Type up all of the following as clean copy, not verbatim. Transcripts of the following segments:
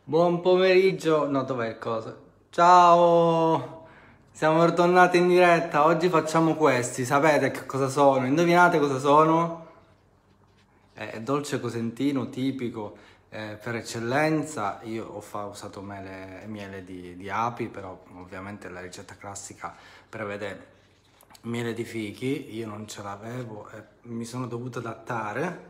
Buon pomeriggio, no, dov'è il coso? Ciao, siamo tornati in diretta. Oggi facciamo questi. Sapete che cosa sono? Indovinate cosa sono? È dolce cosentino tipico per eccellenza. Io ho usato miele di api, però ovviamente la ricetta classica prevede miele di fichi. Io non ce l'avevo e mi sono dovuto adattare.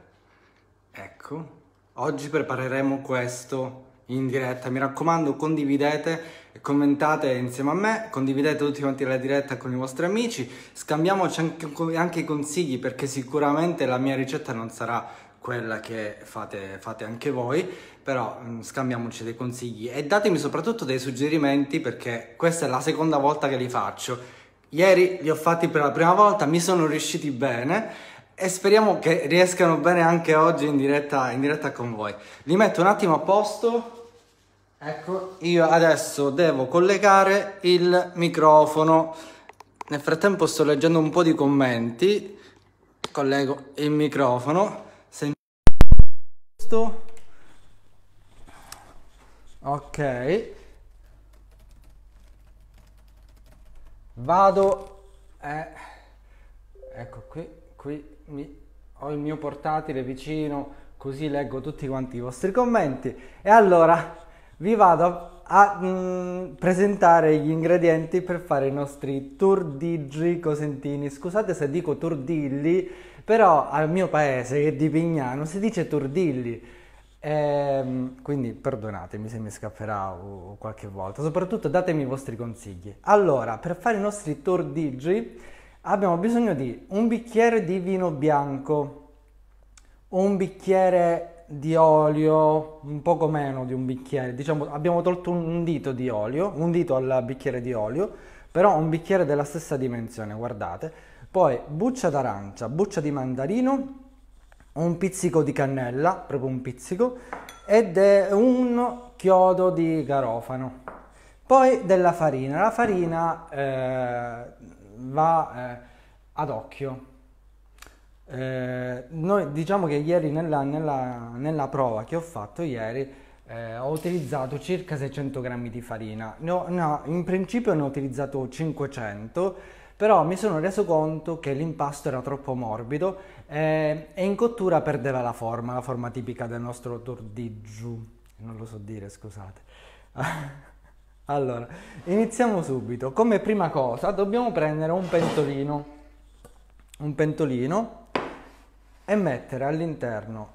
Ecco, oggi prepareremo questo in diretta. Mi raccomando, condividete e commentate insieme a me, condividete tutti quanti la diretta con i vostri amici, scambiamoci anche i consigli, perché sicuramente la mia ricetta non sarà quella che fate anche voi, però scambiamoci dei consigli e datemi soprattutto dei suggerimenti, perché questa è la seconda volta che li faccio. Ieri li ho fatti per la prima volta, mi sono riusciti bene e speriamo che riescano bene anche oggi in diretta con voi. Li metto un attimo a posto. Ecco, io adesso devo collegare il microfono. Nel frattempo sto leggendo un po' di commenti. Collego il microfono. Se giusto. Ok. Vado. Ecco qui ho il mio portatile vicino, così leggo tutti quanti i vostri commenti. E allora vi vado a presentare gli ingredienti per fare i nostri turdilli cosentini. Scusate se dico turdilli, però al mio paese, che è di Pignano, si dice turdilli. Quindi perdonatemi se mi scapperà qualche volta, soprattutto datemi i vostri consigli. Allora, per fare i nostri turdilli abbiamo bisogno di un bicchiere di vino bianco, un bicchiere di olio, un poco meno di un bicchiere, diciamo abbiamo tolto un dito di olio, un dito al bicchiere di olio, però un bicchiere della stessa dimensione, guardate. Poi buccia d'arancia, buccia di mandarino, un pizzico di cannella, proprio un pizzico, ed un chiodo di garofano. Poi della farina, la farina va ad occhio. Noi diciamo che ieri nella prova che ho fatto ieri ho utilizzato circa 600 grammi di farina. No, in principio ne ho utilizzato 500, però mi sono reso conto che l'impasto era troppo morbido e in cottura perdeva la forma tipica del nostro tordiggio. Non lo so dire, scusate. Allora, iniziamo subito. Come prima cosa dobbiamo prendere un pentolino e mettere all'interno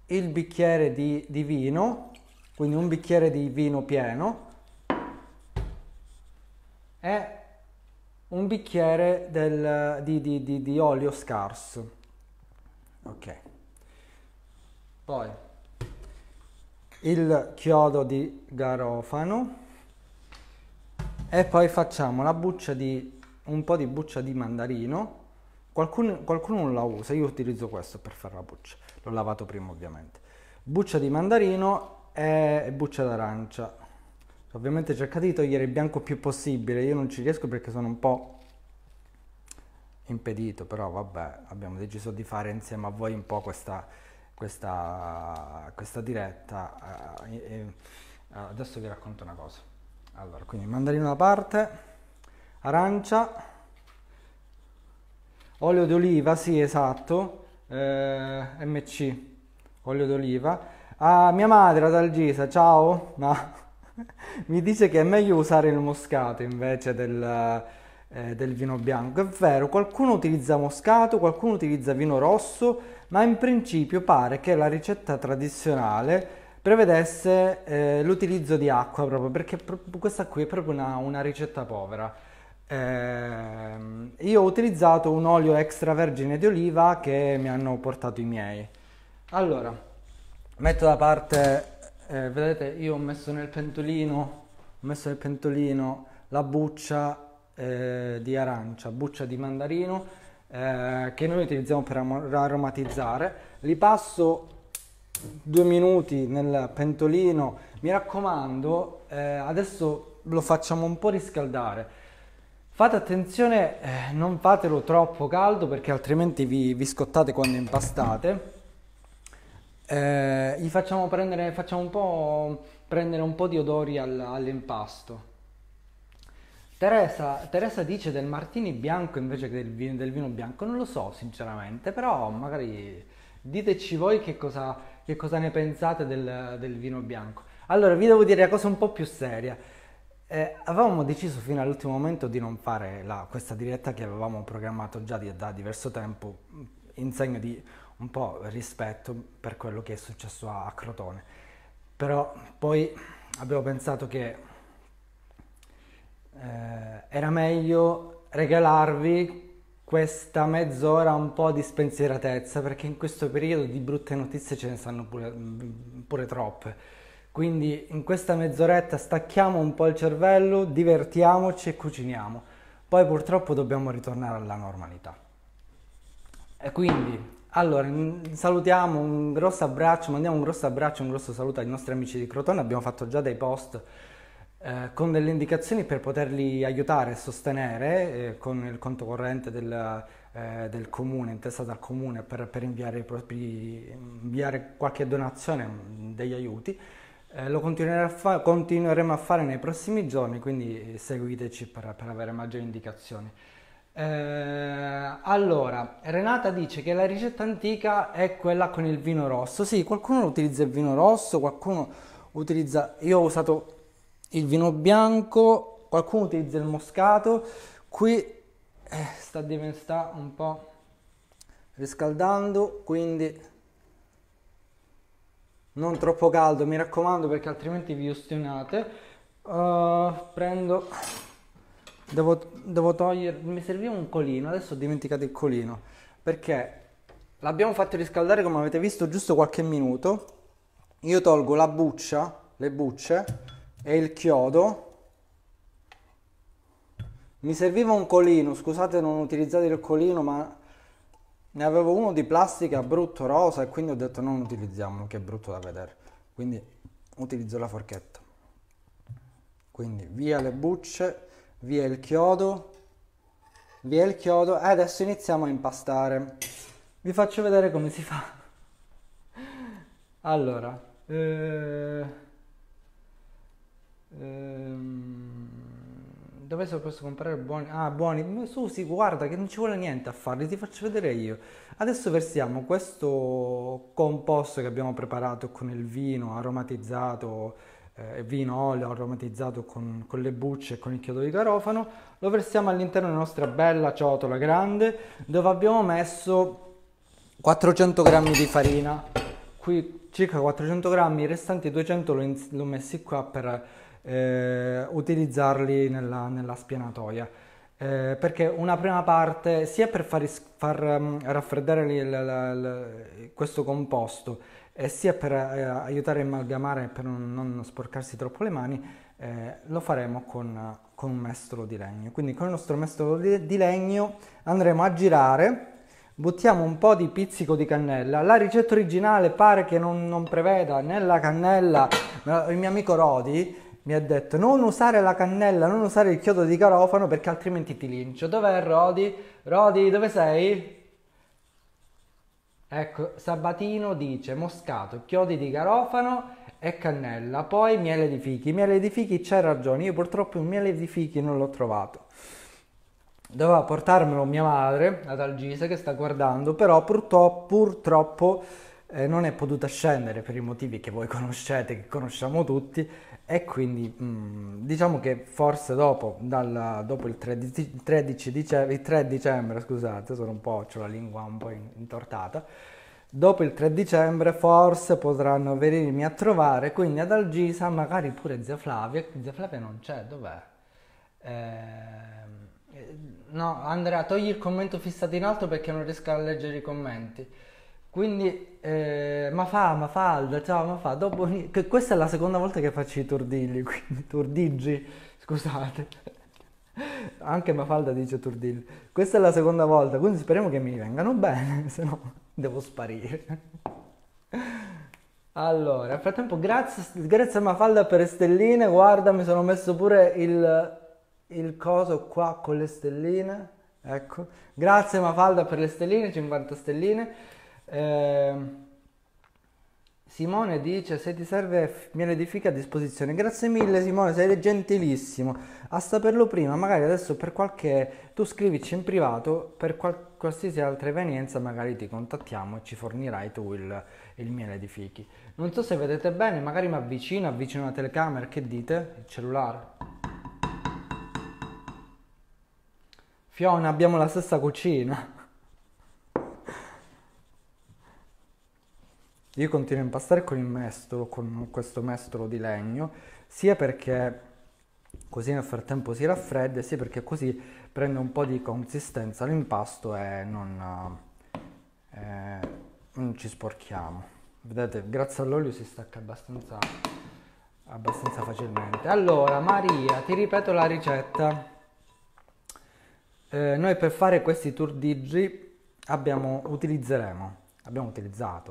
il bicchiere di vino, quindi un bicchiere di vino pieno e un bicchiere di olio scarso. Ok. Poi il chiodo di garofano e poi facciamo un po' di buccia di mandarino. Qualcuno non la usa, io utilizzo questo per fare la buccia, l'ho lavato prima ovviamente. Buccia di mandarino e buccia d'arancia. Ovviamente cercate di togliere il bianco più possibile, io non ci riesco perché sono un po' impedito, però vabbè, abbiamo deciso di fare insieme a voi un po' questa diretta. Adesso vi racconto una cosa. Allora, quindi mandarino da parte, arancia, olio d'oliva, sì, esatto, MC, olio d'oliva. Ah, mia madre ad Algisa, ciao, no, mi dice che è meglio usare il moscato invece del vino bianco. È vero, qualcuno utilizza moscato, qualcuno utilizza vino rosso, ma in principio pare che la ricetta tradizionale prevedesse l'utilizzo di acqua, proprio perché questa qui è proprio una ricetta povera. Io ho utilizzato un olio extravergine di oliva che mi hanno portato i miei. Allora, metto da parte, vedete, io ho messo nel pentolino la buccia di arancia, buccia di mandarino che noi utilizziamo per aromatizzare. Li passo 2 minuti nel pentolino, mi raccomando, adesso lo facciamo un po' riscaldare. Fate attenzione, non fatelo troppo caldo perché altrimenti vi scottate quando impastate. Gli facciamo prendere, facciamo un po' prendere un po' di odori all'impasto. Teresa dice del martini bianco invece che del vino bianco. Non lo so sinceramente, però magari diteci voi che cosa ne pensate del vino bianco. Allora, vi devo dire una cosa un po' più seria. Avevamo deciso fino all'ultimo momento di non fare questa diretta che avevamo programmato già da diverso tempo, in segno di un po' rispetto per quello che è successo a Crotone. Però poi abbiamo pensato che era meglio regalarvi questa mezz'ora un po' di spensieratezza, perché in questo periodo di brutte notizie ce ne stanno pure troppe. Quindi in questa mezz'oretta stacchiamo un po' il cervello, divertiamoci e cuciniamo. Poi purtroppo dobbiamo ritornare alla normalità. E quindi, allora, salutiamo un grosso abbraccio, mandiamo un grosso abbraccio, un grosso saluto ai nostri amici di Crotone. Abbiamo fatto già dei post con delle indicazioni per poterli aiutare e sostenere con il conto corrente del comune, intestato al comune per inviare qualche donazione, degli aiuti. Lo continueremo a fare nei prossimi giorni, quindi seguiteci per avere maggiori indicazioni. Allora, Renata dice che la ricetta antica è quella con il vino rosso. Sì, qualcuno utilizza il vino rosso, qualcuno utilizza... Io ho usato il vino bianco, qualcuno utilizza il moscato. Qui sta un po' riscaldando, quindi non troppo caldo, mi raccomando, perché altrimenti vi ustionate. Prendo... Devo togliere... Mi serviva un colino, adesso ho dimenticato il colino, perché l'abbiamo fatto riscaldare, come avete visto, giusto qualche minuto. Io tolgo la buccia, le bucce e il chiodo. Mi serviva un colino, scusate non utilizzate il colino, ma ne avevo uno di plastica brutto rosa e quindi ho detto non utilizziamolo, che è brutto da vedere. Quindi utilizzo la forchetta. Quindi via le bucce, via il chiodo e adesso iniziamo a impastare. Vi faccio vedere come si fa. Allora, dove se posso comprare buoni? Ah, buoni. Susi, guarda che non ci vuole niente a farli, ti faccio vedere io. Adesso versiamo questo composto che abbiamo preparato con il vino aromatizzato, vino olio aromatizzato con le bucce e con il chiodo di garofano. Lo versiamo all'interno della nostra bella ciotola grande dove abbiamo messo 400 grammi di farina. Qui circa 400 grammi, i restanti 200 l'ho messi qua per utilizzarli nella spianatoia. Perché una prima parte sia per far raffreddare questo composto e sia per aiutare a amalgamare e per non sporcarsi troppo le mani, lo faremo con un mestolo di legno. Quindi con il nostro mestolo di legno andremo a girare. Buttiamo un po' di pizzico di cannella. La ricetta originale pare che non preveda né la cannella. Il mio amico Rodi mi ha detto non usare la cannella, non usare il chiodo di garofano perché altrimenti ti lincio. Dov'è Rodi? Rodi, dove sei? Ecco, Sabatino dice moscato, chiodi di garofano e cannella, poi miele di fichi. Miele di fichi, c'hai ragione, io purtroppo il miele di fichi non l'ho trovato. Doveva portarmelo mia madre ad Algise che sta guardando, però purtroppo non è potuta scendere per i motivi che voi conoscete, che conosciamo tutti, e quindi diciamo che forse dopo il 3 dicembre, scusate, sono un po', c'ho la lingua un po' intortata, dopo il 3 dicembre forse potranno venirmi a trovare, quindi ad Algisa, magari pure Zia Flavia non c'è, dov'è? No, Andrea, togli il commento fissato in alto perché non riesco a leggere i commenti. Quindi, Mafalda, ciao Mafalda, questa è la seconda volta che faccio i tordigli, quindi tordigi, scusate. Anche Mafalda dice tordigli. Questa è la seconda volta, quindi speriamo che mi vengano bene, se no devo sparire. Allora, nel frattempo, grazie a Mafalda per le stelline. Guarda, mi sono messo pure il coso qua con le stelline. Ecco, grazie Mafalda per le stelline, 50 stelline. Simone dice se ti serve miele di fica a disposizione. Grazie mille Simone, sei gentilissimo. A saperlo prima, magari adesso per qualche... tu scrivici in privato, per qualsiasi altra evenienza magari ti contattiamo e ci fornirai tu il miele di fichi. Non so se vedete bene, magari mi avvicino la telecamera, che dite? Il cellulare. Fiona, abbiamo la stessa cucina. Io continuo a impastare con il mestolo, con questo mestolo di legno, sia perché così nel frattempo si raffredda, sia perché così prende un po' di consistenza l'impasto e non ci sporchiamo. Vedete, grazie all'olio si stacca abbastanza facilmente. Allora, Maria, ti ripeto la ricetta. Noi per fare questi turdigi abbiamo utilizzato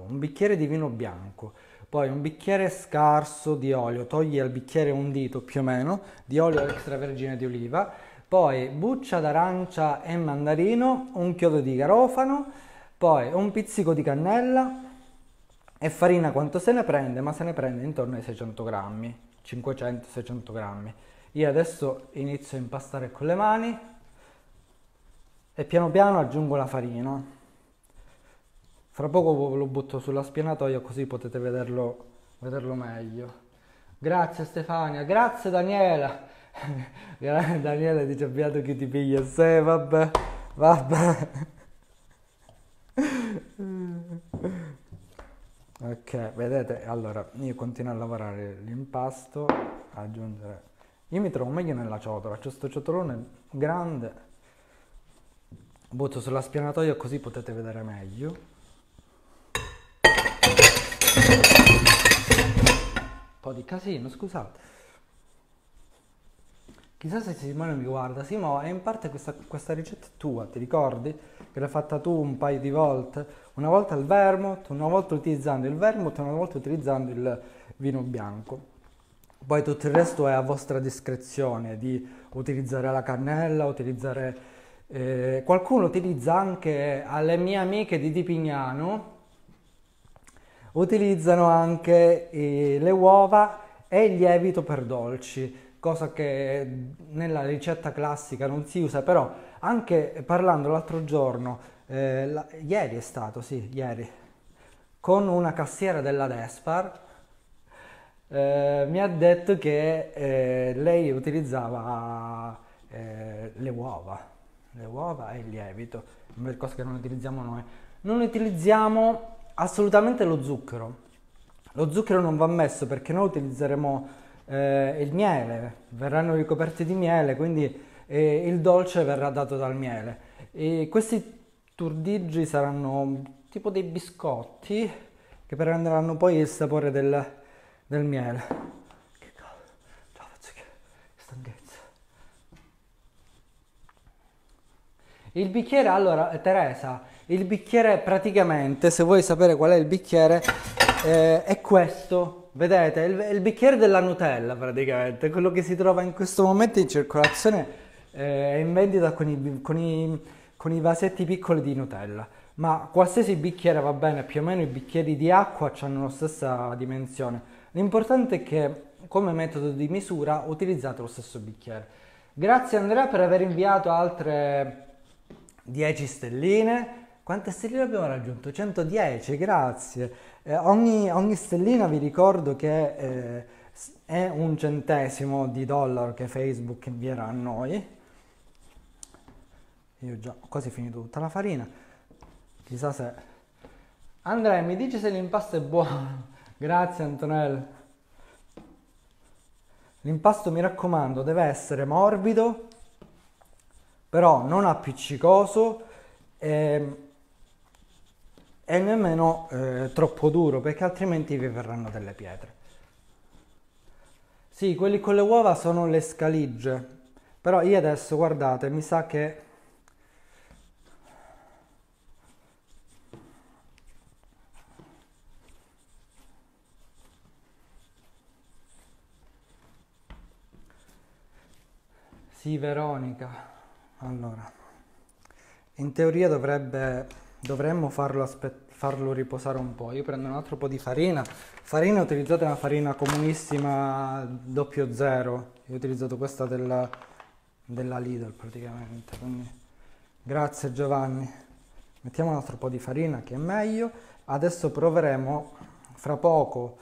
un bicchiere di vino bianco, poi un bicchiere scarso di olio, togli al bicchiere un dito più o meno di olio extravergine di oliva, poi buccia d'arancia e mandarino, un chiodo di garofano, poi un pizzico di cannella e farina quanto se ne prende, ma se ne prende intorno ai 600 grammi, 500-600 grammi. Io adesso inizio a impastare con le mani e piano piano aggiungo la farina. Fra poco lo butto sulla spianatoia così potete vederlo meglio. Grazie Stefania, grazie Daniela. Daniela dice beato chi ti piglia, se vabbè. Ok, vedete, allora io continuo a lavorare l'impasto, aggiungere. Io mi trovo meglio nella ciotola, c'è sto ciotolone grande, butto sulla spianatoia così potete vedere meglio. Un po' di casino, scusate. Chissà se Simone mi guarda. Simone, è in parte questa ricetta è tua, ti ricordi? Che l'hai fatta tu un paio di volte. Una volta il vermouth, una volta utilizzando il vermouth e una volta utilizzando il vino bianco. Poi tutto il resto è a vostra discrezione di utilizzare la cannella, utilizzare... qualcuno utilizza anche, alle mie amiche di Dipignano, utilizzano anche le uova e il lievito per dolci, cosa che nella ricetta classica non si usa, però anche parlando l'altro giorno, ieri è stato, sì, ieri, con una cassiera della Despar, mi ha detto che lei utilizzava le uova e il lievito, cosa che non utilizziamo noi. Non utilizziamo assolutamente lo zucchero. Lo zucchero non va messo perché noi utilizzeremo il miele, verranno ricoperti di miele, quindi il dolce verrà dato dal miele. E questi turdigi saranno tipo dei biscotti che prenderanno poi il sapore del miele. Che cavolo, ciao, che stanchezza. Il bicchiere, allora, Teresa, il bicchiere praticamente, se vuoi sapere qual è il bicchiere, è questo, vedete, il bicchiere della Nutella praticamente, quello che si trova in questo momento in circolazione, è in vendita con i vasetti piccoli di Nutella, ma qualsiasi bicchiere va bene, più o meno i bicchieri di acqua hanno la stessa dimensione. L'importante è che come metodo di misura utilizzate lo stesso bicchiere. Grazie Andrea per aver inviato altre 10 stelline. Quante stelline abbiamo raggiunto? 110, grazie. Ogni stellina vi ricordo che è un centesimo di dollaro che Facebook invierà a noi. Io già ho quasi finito tutta la farina. Chissà se... Andrea, mi dici se l'impasto è buono? Grazie Antonella. L'impasto, mi raccomando, deve essere morbido, però non appiccicoso e nemmeno troppo duro, perché altrimenti vi verranno delle pietre. Sì, quelli con le uova sono le scaligie, però io adesso, guardate, mi sa che... Sì, Veronica, allora, in teoria dovremmo farlo riposare un po'. Io prendo un altro po' di farina. Farina, utilizzate una farina comunissima 00. Io ho utilizzato questa della Lidl praticamente. Quindi, grazie Giovanni. Mettiamo un altro po' di farina che è meglio. Adesso proveremo, fra poco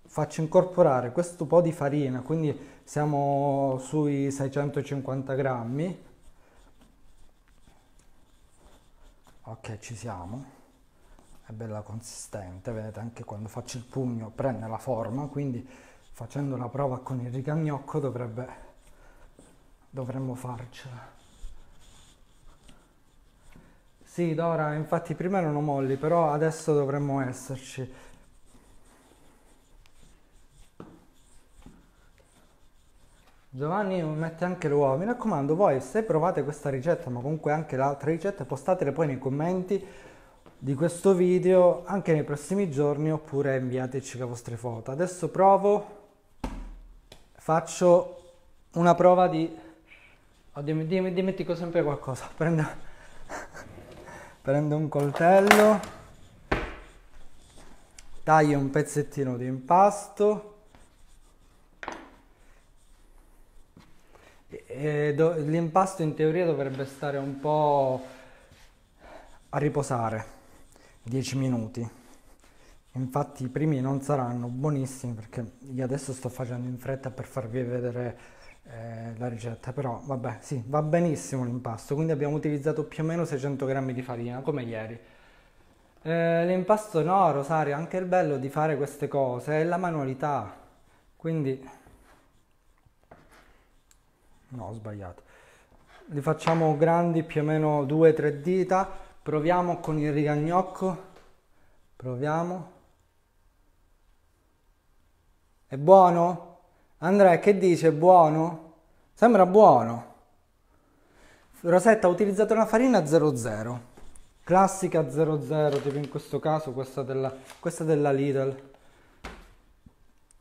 faccio incorporare questo po' di farina, quindi siamo sui 650 grammi. Ok, ci siamo. È bella consistente, vedete, anche quando faccio il pugno prende la forma, quindi facendo la prova con il rigagnocco dovremmo farcela. Sì, Dora, infatti prima erano molli, però adesso dovremmo esserci. Giovanni mette anche l'uovo. Mi raccomando, voi se provate questa ricetta, ma comunque anche le altre ricette, postatele poi nei commenti di questo video anche nei prossimi giorni, oppure inviateci le vostre foto. Adesso faccio una prova di... Oddio, dimentico sempre qualcosa. Prendo un coltello, taglio un pezzettino di impasto. L'impasto in teoria dovrebbe stare un po' a riposare 10 minuti. Infatti i primi non saranno buonissimi perché io adesso sto facendo in fretta per farvi vedere la ricetta, però vabbè, sì, va benissimo l'impasto. Quindi abbiamo utilizzato più o meno 600 grammi di farina come ieri. L'impasto, no, Rosario, anche il bello di fare queste cose è la manualità, quindi no, ho sbagliato. Li facciamo grandi, più o meno 2-3 dita. Proviamo con il rigagnocco. Proviamo. È buono? Andrea, che dice? È buono? Sembra buono. Rosetta ha utilizzato una farina 00. Classica 00, tipo in questo caso questa della Lidl.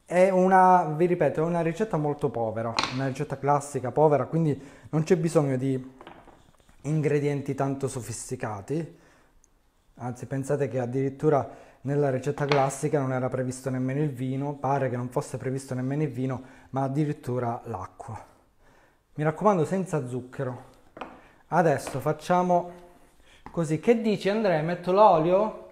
È vi ripeto, è una ricetta molto povera, una ricetta classica, povera, quindi non c'è bisogno di ingredienti tanto sofisticati. Anzi, pensate che addirittura nella ricetta classica non era previsto nemmeno il vino, pare che non fosse previsto nemmeno il vino, ma addirittura l'acqua. Mi raccomando, senza zucchero. Adesso facciamo così. Che dici, Andrea? Metto l'olio?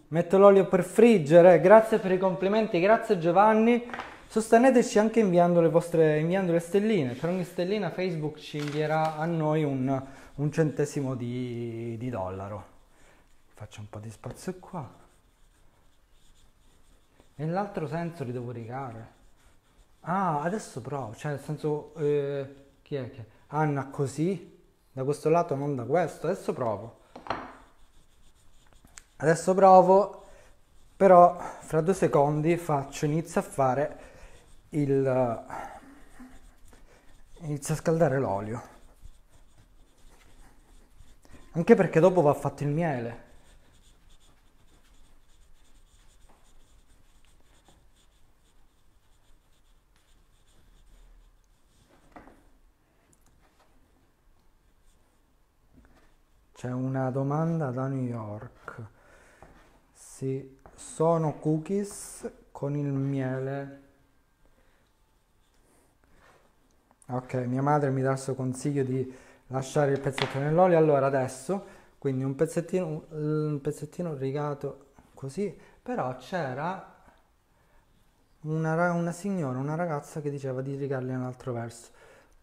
Metto l'olio per friggere. Grazie per i complimenti, grazie Giovanni. Sosteneteci anche inviando le stelline. Per ogni stellina Facebook ci invierà a noi un centesimo di dollaro. Faccio un po' di spazio qua. Nell'altro senso li devo rigare. Ah, adesso provo. Cioè, nel senso, chi è che... Anna, così? Da questo lato, non da questo. Adesso provo. Però fra 2 secondi inizio a fare inizio a scaldare l'olio. Anche perché dopo va fatto il miele. C'è una domanda da New York. Sì, sono cookies con il miele. Ok, mia madre mi dà il suo consiglio di lasciare il pezzetto nell'olio. Allora adesso, quindi un pezzettino rigato così, però c'era una signora, una ragazza che diceva di rigarli nell'altro verso.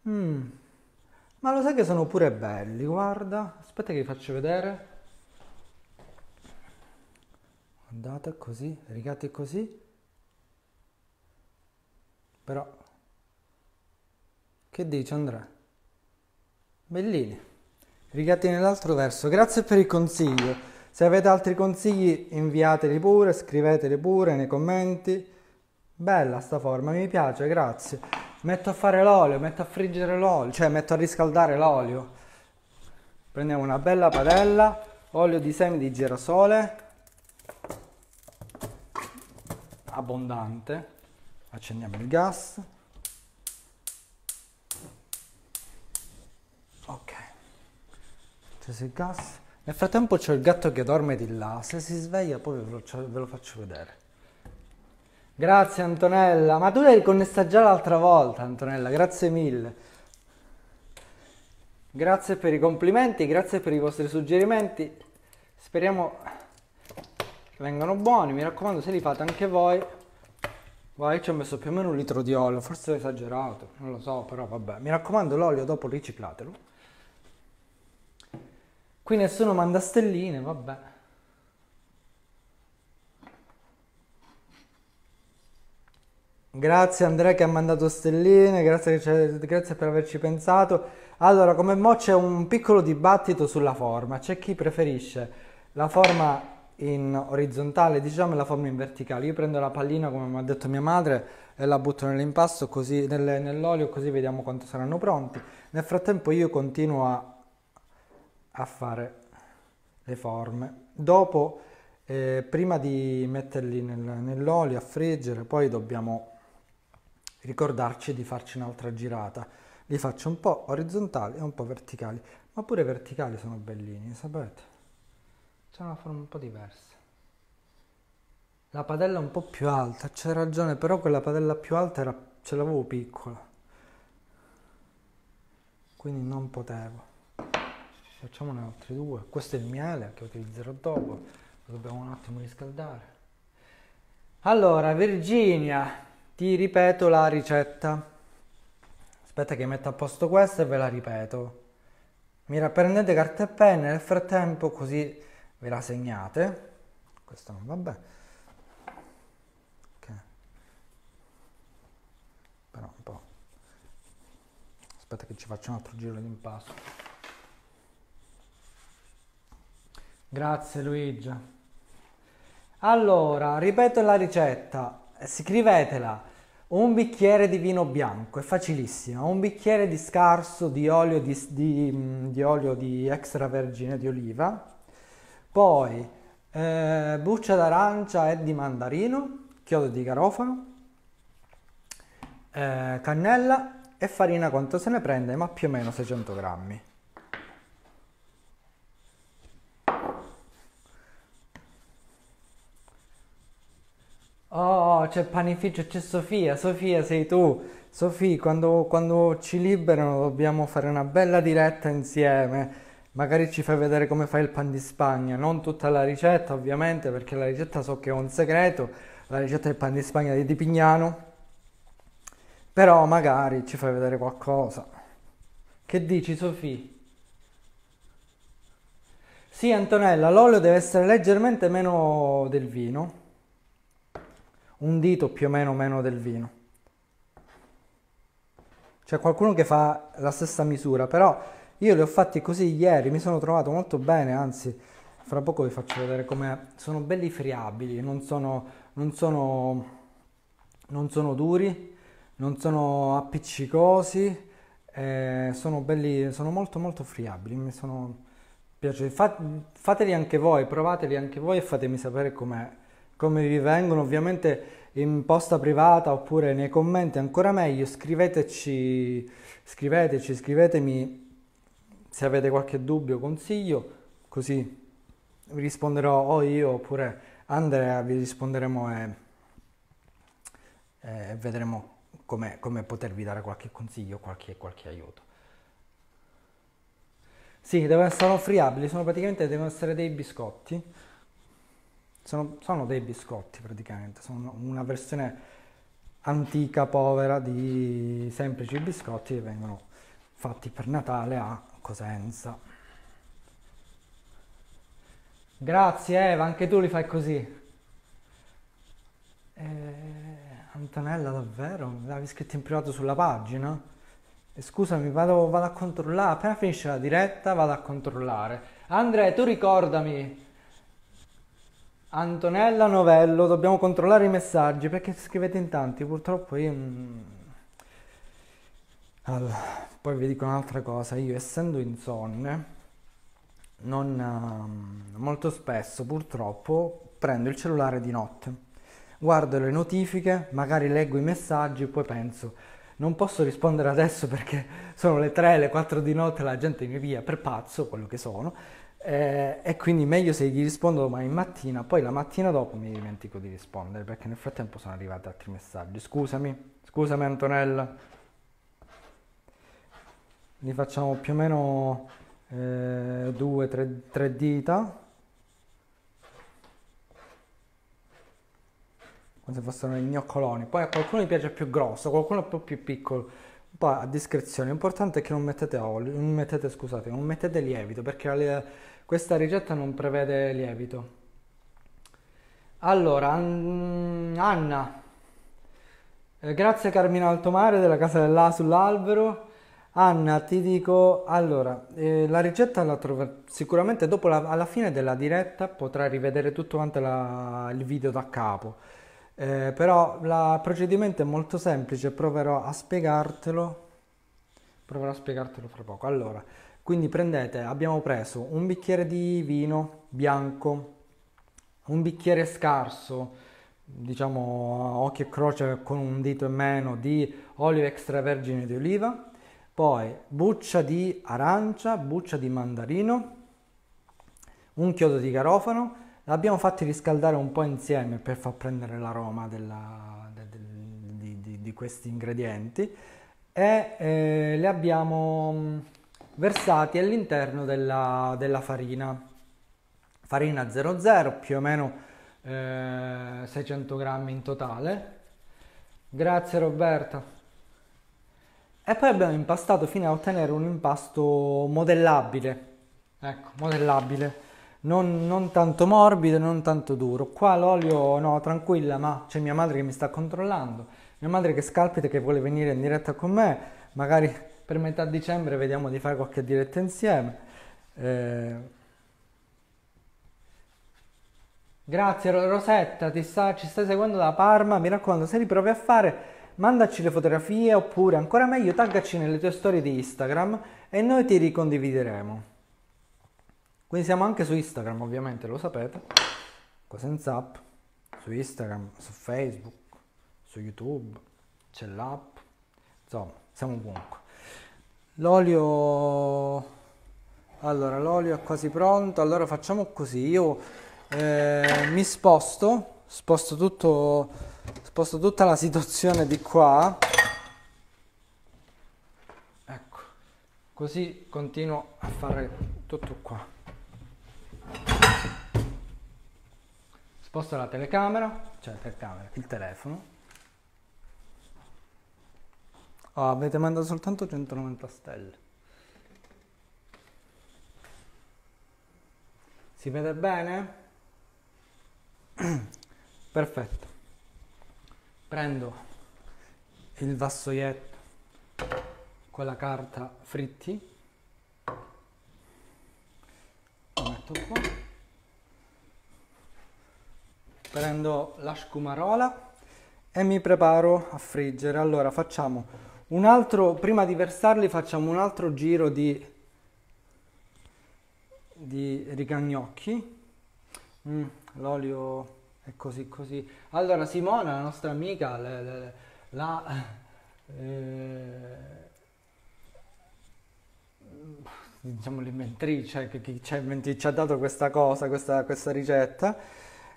Ma lo sai che sono pure belli, guarda. Aspetta che vi faccio vedere. Guardate così, rigati così. Però, che dice Andrea? Bellini. Rigati nell'altro verso. Grazie per il consiglio. Se avete altri consigli inviateli pure, scriveteli pure nei commenti. Bella sta forma, mi piace, grazie. Metto a fare l'olio, metto a friggere l'olio, cioè metto a riscaldare l'olio. Prendiamo una bella padella, olio di semi di girasole, abbondante. Accendiamo il gas. Ok. Acceso il gas. Nel frattempo c'è il gatto che dorme di là, se si sveglia poi ve lo faccio vedere. Grazie Antonella, ma tu l'hai connessa già l'altra volta Antonella, grazie mille. Grazie per i complimenti, grazie per i vostri suggerimenti, speriamo che vengano buoni, mi raccomando se li fate anche voi. Guarda, io ci ho messo più o meno 1 litro di olio, forse ho esagerato, non lo so, però vabbè, mi raccomando l'olio dopo riciclatelo. Qui nessuno manda stelline, vabbè. Grazie Andrea che ha mandato stelline, grazie per averci pensato. Allora, come mo c'è un piccolo dibattito sulla forma. C'è chi preferisce la forma in orizzontale, diciamo, e la forma in verticale. Io prendo la pallina, come mi ha detto mia madre, e la butto nell'impasto, così, nell'olio, così vediamo quanto saranno pronti. Nel frattempo io continuo a fare le forme. Dopo, prima di metterli nell'olio a friggere, poi dobbiamo ricordarci di farci un'altra girata. Li faccio un po' orizzontali e un po' verticali, ma pure verticali sono bellini, sapete? C'è una forma un po' diversa. La padella è un po' più alta, c'è ragione, però quella padella più alta ce l'avevo piccola, quindi non potevo. Facciamone altri 2. Questo è il miele che utilizzerò dopo, lo dobbiamo un attimo riscaldare. Allora, Virginia, ti ripeto la ricetta. Aspetta che metto a posto questa e ve la ripeto. Prendete carta e penna, nel frattempo così ve la segnate. Questo non va bene. Ok. Però un po'. Aspetta che ci faccio un altro giro di impasto. Grazie Luigi. Allora, ripeto la ricetta, scrivetela. Un bicchiere di vino bianco, è facilissima. Un bicchiere di scarso di olio di olio di extravergine di oliva. Poi buccia d'arancia e di mandarino, chiodo di garofano, cannella e farina quanto se ne prende, ma più o meno 600 grammi. Oh, c'è panificio, c'è Sofia. Sofia, sei tu. Sofia, quando ci liberano dobbiamo fare una bella diretta insieme. Magari ci fai vedere come fai il pan di Spagna. Non tutta la ricetta, ovviamente, perché la ricetta so che è un segreto. La ricetta del pan di Spagna di Pignano. Però magari ci fai vedere qualcosa. Che dici, Sofia? Sì, Antonella, l'olio deve essere leggermente meno del vino. Un dito più o meno del vino. C'è qualcuno che fa la stessa misura, però io li ho fatti così ieri, mi sono trovato molto bene, anzi, fra poco vi faccio vedere come sono belli friabili, non sono duri, non sono appiccicosi, sono belli, sono molto molto friabili, mi sono piaciuti. Fateli anche voi, provateli anche voi e fatemi sapere come vi vengono, ovviamente in posta privata oppure nei commenti, ancora meglio, scrivetemi se avete qualche dubbio o consiglio, così vi risponderò o io oppure Andrea, vi risponderemo e vedremo come potervi dare qualche consiglio, qualche aiuto. Sì, sono friabili, devono essere dei biscotti. Sono dei biscotti praticamente, sono una versione antica, povera di semplici biscotti che vengono fatti per Natale a Cosenza. Grazie Eva, anche tu li fai così. Antonella, davvero? L'avevi scritto in privato sulla pagina? Scusami, vado a controllare, appena finisce la diretta vado a controllare. Andrea, tu ricordami. Antonella Novello, dobbiamo controllare i messaggi perché scrivete in tanti, purtroppo io... Allora, poi vi dico un'altra cosa, io essendo insonne, molto spesso purtroppo prendo il cellulare di notte, guardo le notifiche, magari leggo i messaggi, poi penso, non posso rispondere adesso perché sono le 3, le 4 di notte, la gente mi via per pazzo, quello che sono, E quindi meglio se gli rispondo domani mattina, poi la mattina dopo mi dimentico di rispondere perché nel frattempo sono arrivati altri messaggi. Scusami Antonella, li facciamo più o meno due, tre dita, come se fossero i gnoccoloni. Poi a qualcuno gli piace più grosso, a qualcuno è un po' più piccolo, un po' a discrezione. L'importante è che non mettete olio, non mettete lievito perché questa ricetta non prevede lievito. Allora, Anna, grazie Carmina Altomare della Casa dell'A sull'albero. Anna, ti dico, allora, la ricetta la trovi sicuramente dopo alla fine della diretta potrai rivedere tutto quanto il video da capo. Però il procedimento è molto semplice, proverò a spiegartelo fra poco. Allora, quindi abbiamo preso un bicchiere di vino bianco, un bicchiere scarso, diciamo a occhio e croce con un dito in meno di olio extravergine di oliva, poi buccia di arancia, buccia di mandarino, un chiodo di garofano. L'abbiamo fatti riscaldare un po' insieme per far prendere l'aroma di questi ingredienti e li abbiamo versati all'interno della farina 00, più o meno 600 grammi in totale. Grazie Roberta. E poi abbiamo impastato fino a ottenere un impasto modellabile, ecco, modellabile, non tanto morbido e non tanto duro. Qua l'olio, no, tranquilla, ma c'è mia madre che mi sta controllando, mia madre che scalpita, che vuole venire in diretta con me, magari per metà dicembre vediamo di fare qualche diretta insieme. Grazie Rosetta, ci stai seguendo da Parma, mi raccomando, se li provi a fare, mandaci le fotografie oppure ancora meglio taggaci nelle tue storie di Instagram e noi ti ricondivideremo. Quindi siamo anche su Instagram, ovviamente lo sapete, senza app, su Instagram, su Facebook, su YouTube, c'è l'app, insomma, siamo ovunque. L'olio è quasi pronto, allora facciamo così, io mi sposto tutta la situazione di qua, ecco, così continuo a fare tutto qua. Sposto la telecamera, il telefono. Oh, avete mandato soltanto 190 stelle. Si vede bene? Perfetto. Prendo il vassoietto con la carta fritti, lo metto qua, prendo la scumarola e mi preparo a friggere. Allora facciamo prima di versarli facciamo un altro giro di rigagnocchi. L'olio è così. Allora Simona, la nostra amica, diciamo l'inventrice che ci ha dato questa cosa, questa ricetta,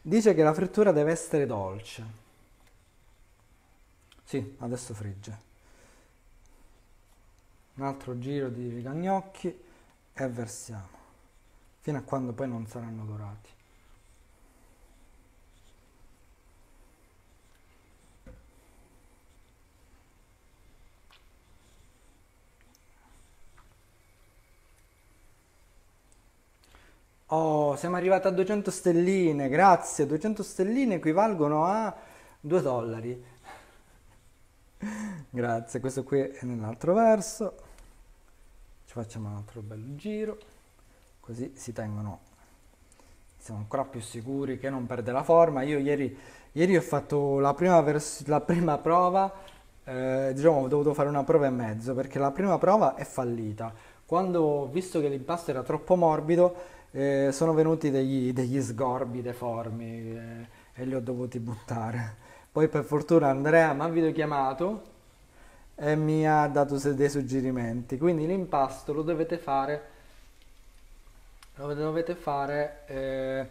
dice che la frittura deve essere dolce. Sì, adesso frigge. Un altro giro di rigagnocchi e versiamo fino a quando poi non saranno dorati. Oh, siamo arrivati a 200 stelline, grazie. 200 stelline equivalgono a 2 dollari. Grazie, questo qui è nell'altro verso. Ci facciamo un altro bel giro, così siamo ancora più sicuri che non perde la forma. Io ieri ho fatto la prima prova, diciamo ho dovuto fare una prova e mezzo perché la prima prova è fallita. Quando ho visto che l'impasto era troppo morbido, sono venuti degli sgorbi deformi e li ho dovuti buttare. Poi per fortuna Andrea mi ha videochiamato e mi ha dato dei suggerimenti. Quindi l'impasto lo dovete fare lo dovete fare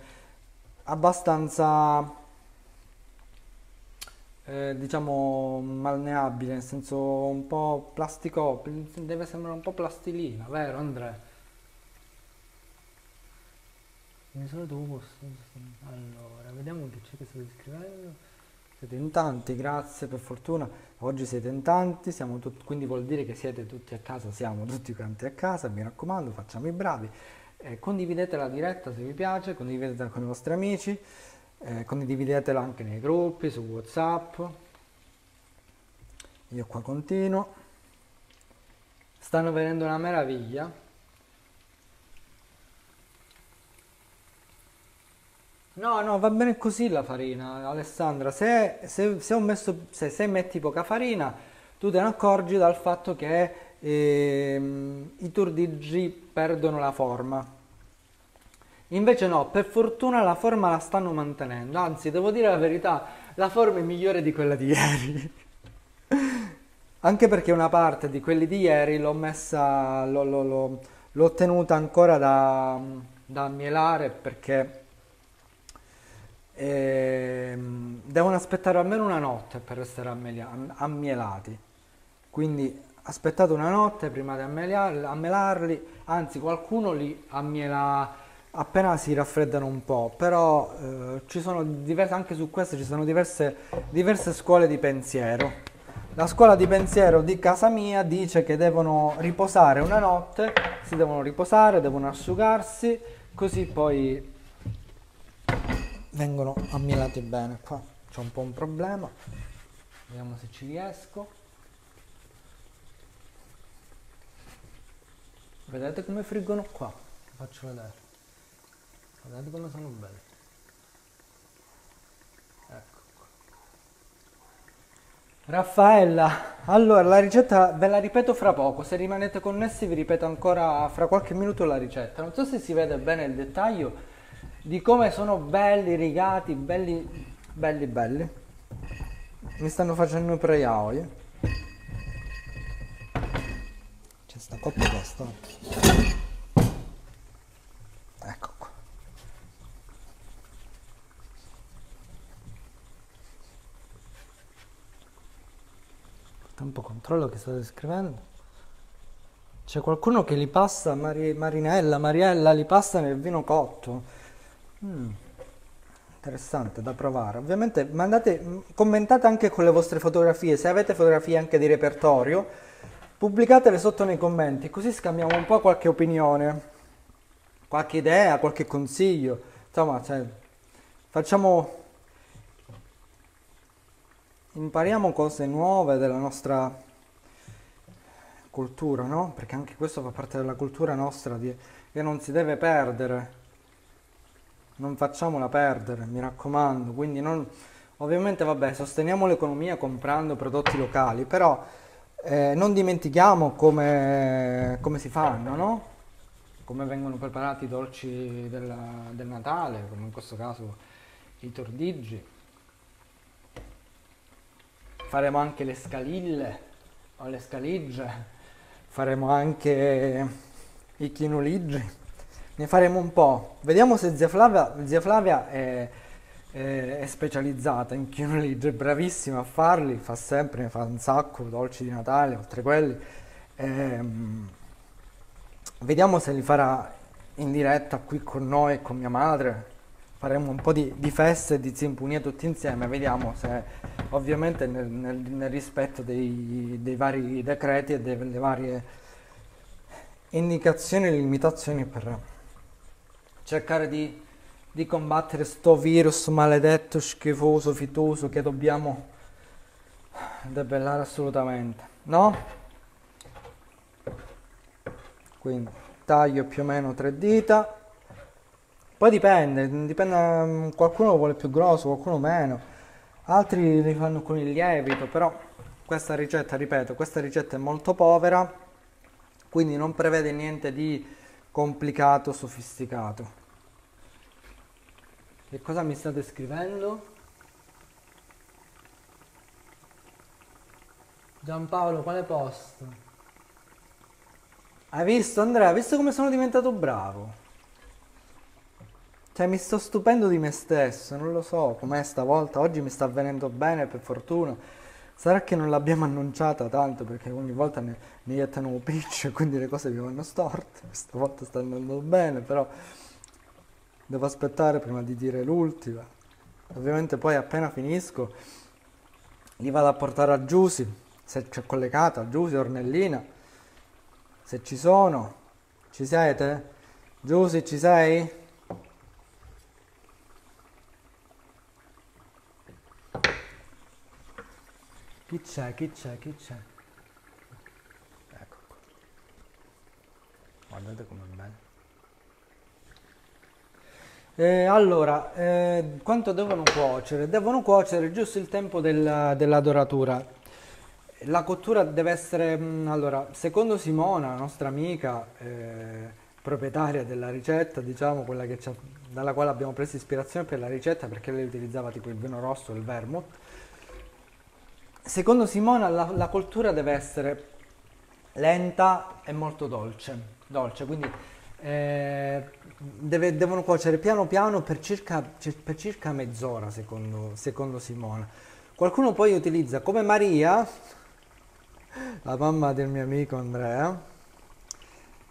abbastanza, diciamo, malleabile, nel senso un po' plastico, deve sembrare un po' plastilina, vero Andrea? Mi sono tu. Allora, vediamo che c'è che state scrivendo. Siete in tanti, grazie, per fortuna. Oggi siete in tanti, quindi vuol dire che siete tutti a casa, siamo tutti quanti a casa, mi raccomando, facciamo i bravi. Condividete la diretta se vi piace, condividetela con i vostri amici, condividetela anche nei gruppi, su WhatsApp. Io qua continuo. Stanno venendo una meraviglia. No, no, va bene così la farina, Alessandra. Se metti poca farina, tu te ne accorgi dal fatto che i tordiggi perdono la forma. Invece no, per fortuna la forma la stanno mantenendo. Anzi, devo dire la verità, la forma è migliore di quella di ieri. Anche perché una parte di quelli di ieri l'ho tenuta ancora da mielare perché devono aspettare almeno una notte per essere ammielati. Quindi aspettate una notte prima di ammelarli, anzi qualcuno li ammiela appena si raffreddano un po', però ci sono anche su questo ci sono diverse scuole di pensiero. La scuola di pensiero di casa mia dice che devono riposare una notte, si devono riposare, devono asciugarsi, così poi vengono ammielati bene. Qua c'è un po' un problema, vediamo se ci riesco. Vedete come friggono qua? Vi faccio vedere. Guardate come sono belli. Ecco qua. Raffaella, allora la ricetta ve la ripeto fra poco, se rimanete connessi vi ripeto ancora fra qualche minuto la ricetta. Non so se si vede bene il dettaglio di come sono belli rigati, belli, belli, belli. Mi stanno facendo pre-yaoi. C'è sta coppia questa. Ecco qua. Intanto controllo che state scrivendo. C'è qualcuno che li passa, Mariella li passa nel vino cotto. Interessante da provare. Ovviamente commentate anche con le vostre fotografie, se avete fotografie anche di repertorio, pubblicatele sotto nei commenti, così scambiamo un po' qualche opinione, qualche idea, qualche consiglio. Insomma, impariamo cose nuove della nostra cultura, no? Perché anche questo fa parte della cultura nostra che non si deve perdere. Non facciamola perdere, mi raccomando. Quindi ovviamente vabbè, sosteniamo l'economia comprando prodotti locali, però non dimentichiamo come si fanno, no? Come vengono preparati i dolci del Natale, come in questo caso i tordiggi. Faremo anche le scalille o le scaligge, faremo anche i chinuligi. Ne faremo un po'. Vediamo se zia Flavia è specializzata in chinoligi, è bravissima a farli, fa sempre, ne fa un sacco, dolci di Natale, oltre quelli. Vediamo se li farà in diretta qui con noi e con mia madre. Faremo un po' di feste, di zimpunie tutti insieme, vediamo se ovviamente nel rispetto dei vari decreti e delle varie indicazioni e limitazioni per cercare di combattere sto virus maledetto, schifoso, fitoso che dobbiamo debellare assolutamente, no? Quindi taglio più o meno 3 dita, poi dipende, qualcuno lo vuole più grosso, qualcuno meno, altri li fanno con il lievito, però questa ricetta, ripeto, questa ricetta è molto povera, quindi non prevede niente di complicato, sofisticato. Che cosa mi state scrivendo? Giampaolo, quale posto? Hai visto Andrea? Hai visto come sono diventato bravo? Cioè, mi sto stupendo di me stesso, non lo so com'è stavolta. Oggi mi sta venendo bene, per fortuna. Sarà che non l'abbiamo annunciata tanto perché ogni volta ne iettano un pitch, quindi le cose mi vanno storte. Stavolta sta andando bene, però devo aspettare prima di dire l'ultima. Ovviamente poi appena finisco li vado a portare a Giusy, se c'è collegata, Giusy, Ornellina, se ci sono. Ci siete? Giusy, ci sei? Chi c'è? Chi c'è? Chi c'è? Ecco qua. Guardate com'è bello. Allora, quanto devono cuocere? Devono cuocere giusto il tempo della doratura. La cottura deve essere, allora, secondo Simona, nostra amica, proprietaria della ricetta, diciamo, dalla quale abbiamo preso ispirazione per la ricetta, perché lei utilizzava tipo il vino rosso, il vermouth. Secondo Simona la cottura deve essere lenta e molto dolce, quindi devono cuocere piano piano per circa mezz'ora, secondo Simona. Qualcuno poi utilizza, come Maria, la mamma del mio amico Andrea,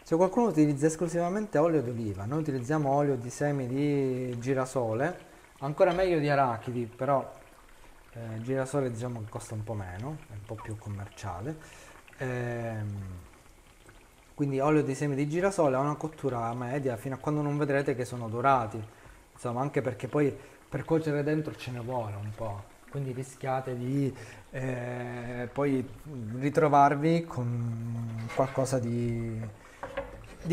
cioè qualcuno utilizza esclusivamente olio d'oliva, noi utilizziamo olio di semi di girasole, ancora meglio di arachidi, però girasole diciamo che costa un po' meno, è un po' più commerciale. Quindi olio di semi di girasole ha una cottura media fino a quando non vedrete che sono dorati, insomma, anche perché poi per cuocere dentro ce ne vuole un po', quindi rischiate di poi ritrovarvi con qualcosa di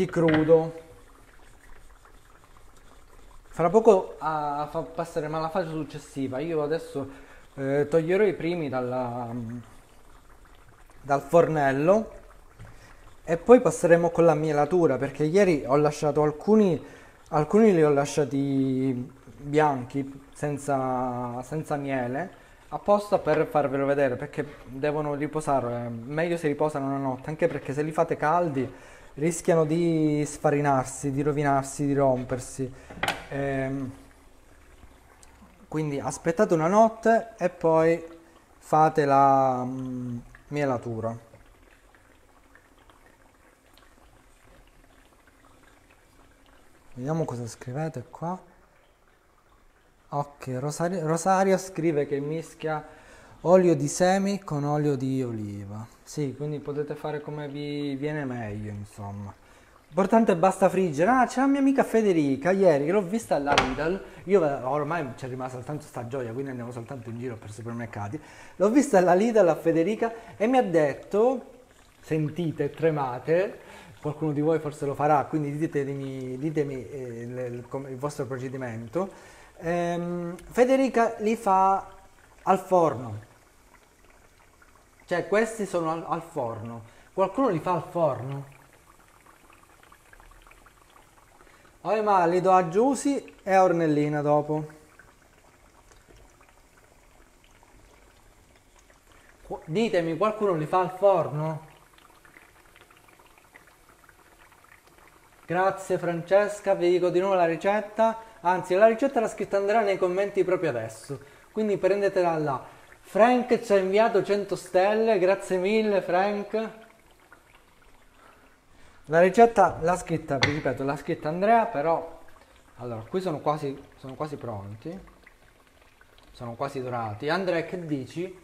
crudo. Fra poco passeremo alla fase successiva. Io adesso toglierò i primi dal fornello e poi passeremo con la mielatura perché ieri ho lasciato alcuni li ho lasciati bianchi senza miele apposta per farvelo vedere perché devono riposare. Meglio se riposano una notte, anche perché se li fate caldi rischiano di sfarinarsi, di rovinarsi, di rompersi. Ehm, quindi aspettate una notte e poi fate la mielatura. Vediamo cosa scrivete qua. Ok, Rosario scrive che mischia olio di semi con olio di oliva. Sì, quindi potete fare come vi viene meglio, insomma. L'importante è basta friggere. Ah, c'è la mia amica Federica, ieri che l'ho vista alla Lidl. Io ormai c'è rimasta soltanto sta gioia, quindi andiamo soltanto in giro per supermercati. L'ho vista alla Lidl a Federica e mi ha detto, sentite, tremate, qualcuno di voi forse lo farà, quindi ditemi il vostro procedimento. Federica li fa al forno, cioè questi sono al forno. Qualcuno li fa al forno? Ma li do a Giusy e a Ornellina dopo. Ditemi, qualcuno li fa al forno? Grazie Francesca, vi dico di nuovo la ricetta. Anzi, la ricetta l'ha scritta Andrea nei commenti proprio adesso. Quindi prendetela là. Frank ci ha inviato 100 stelle, grazie mille Frank. La ricetta l'ha scritta, vi ripeto, l'ha scritta Andrea, però allora, qui sono quasi pronti. Sono quasi dorati. Andrea, che dici?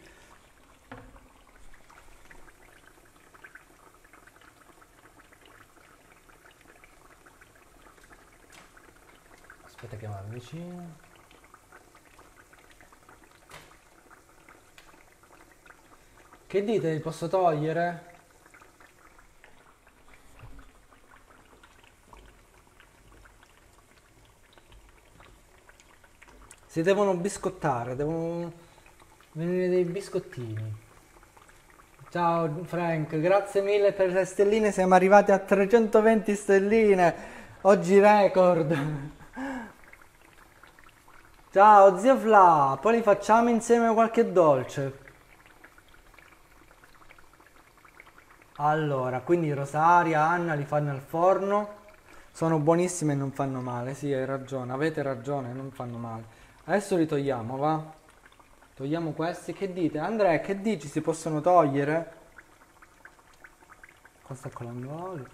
Aspetta che mi avvicino. Che dite, li posso togliere? Si devono biscottare, devono venire dei biscottini. Ciao Frank, grazie mille per le stelline, siamo arrivati a 320 stelline, oggi record. Ciao zio Fla, poi li facciamo insieme qualche dolce. Allora, quindi Rosaria, Anna li fanno al forno. Sono buonissime e non fanno male, sì, hai ragione, avete ragione, non fanno male. Adesso li togliamo, va? Togliamo questi, che dite? Andrea, che dici? Si possono togliere? Qua sta colando l'olio.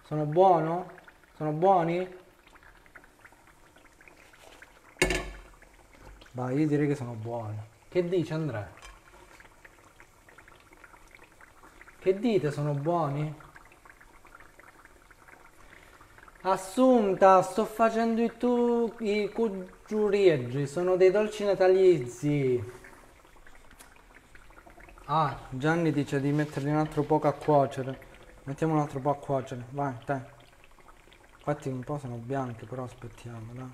Sono buono? Sono buoni? Vai, io direi che sono buoni. Che dici, Andrea? Che dite, sono buoni? Assunta, sto facendo i cucciurieggi, sono dei dolci natalizi. Ah, Gianni dice di metterli un altro poco a cuocere. Mettiamo un altro po' a cuocere, vai, dai. Infatti un po' sono bianchi, però aspettiamo, dai.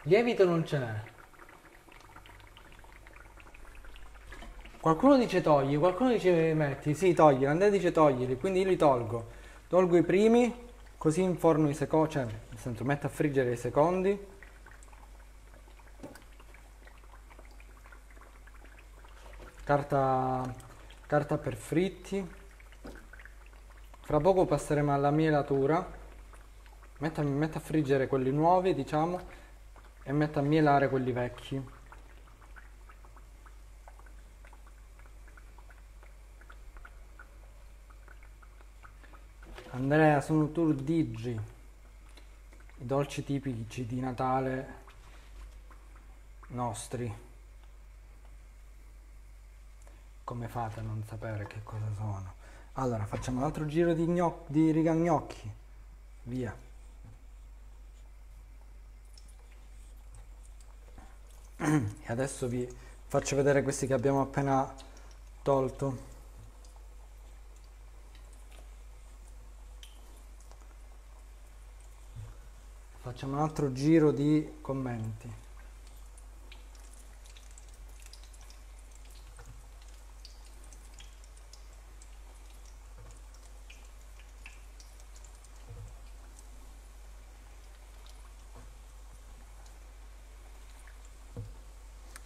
Lievito non ce n'è. Qualcuno dice togli, qualcuno dice metti. Sì, togli, Andrea dice toglili, quindi io li tolgo. Tolgo i primi, così inforno i secondi, cioè, nel senso, metto a friggere i secondi. Carta per fritti. Fra poco passeremo alla mielatura. Metto a friggere quelli nuovi, diciamo, e metto a mielare quelli vecchi. Andrea, sono turdigi, i dolci tipici di Natale nostri. Come fate a non sapere che cosa sono? Allora, facciamo un altro giro di riga gnocchi. Via. E adesso vi faccio vedere questi che abbiamo appena tolto. Facciamo un altro giro di commenti.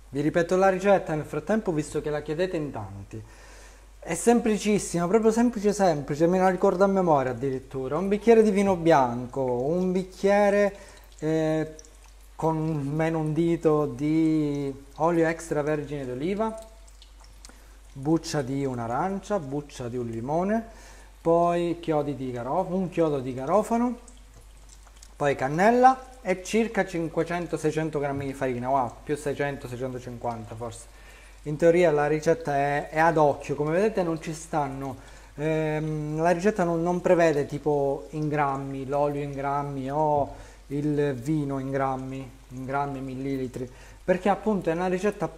Vi ripeto la ricetta nel frattempo, visto che la chiedete in tanti. È semplicissima, proprio semplice semplice, me la ricordo a memoria addirittura. Un bicchiere di vino bianco, un bicchiere con meno un dito di olio extravergine d'oliva, buccia di un'arancia, buccia di un limone, poi un chiodo di garofano, poi cannella e circa 500-600 grammi di farina, wow, più 600-650 forse. In teoria la ricetta è ad occhio, come vedete non ci stanno, la ricetta non prevede tipo in grammi, l'olio in grammi o il vino in grammi, millilitri, perché appunto è una ricetta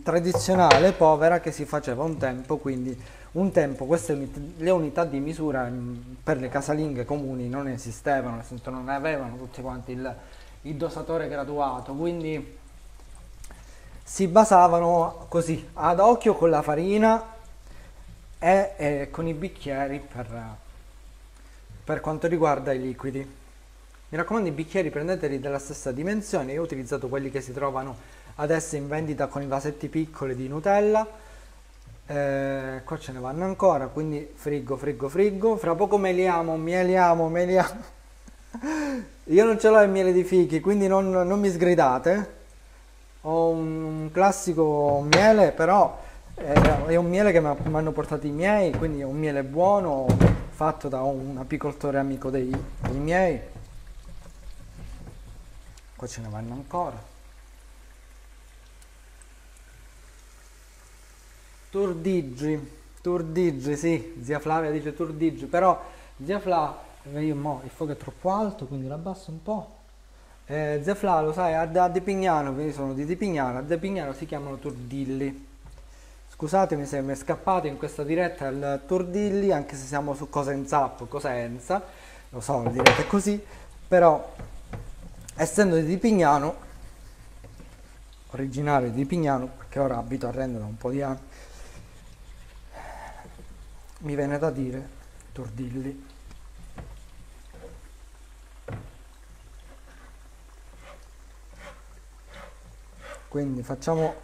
tradizionale, povera, che si faceva un tempo, quindi un tempo le unità di misura per le casalinghe comuni non esistevano, nel senso non avevano tutti quanti il dosatore graduato, quindi si basavano così, ad occhio con la farina e con i bicchieri per quanto riguarda i liquidi. Mi raccomando, i bicchieri prendeteli della stessa dimensione, io ho utilizzato quelli che si trovano adesso in vendita con i vasetti piccoli di Nutella. Qua ce ne vanno ancora, quindi friggo, fra poco mieliamo. Io non ce l'ho il miele di fichi, quindi non mi sgridate. Ho un classico miele, però è un miele che mi hanno portato i miei, quindi è un miele buono, fatto da un apicoltore amico dei miei. Qua ce ne vanno ancora. Turdigi, sì, zia Flavia dice turdigi, però zia Flavia, il fuoco è troppo alto, quindi l'abbasso un po'. Zia Flavia, lo sai, a De Pignano, quindi sono di De Pignano, a De Pignano si chiamano turdilli. Scusatemi se mi è scappato in questa diretta il turdilli, anche se siamo su Cosenza o Cosenza, lo so, lo direte così, però essendo di Pignano, originario di Pignano, perché ora abito a Rende da un po' di anni, mi viene da dire tordilli. Quindi facciamo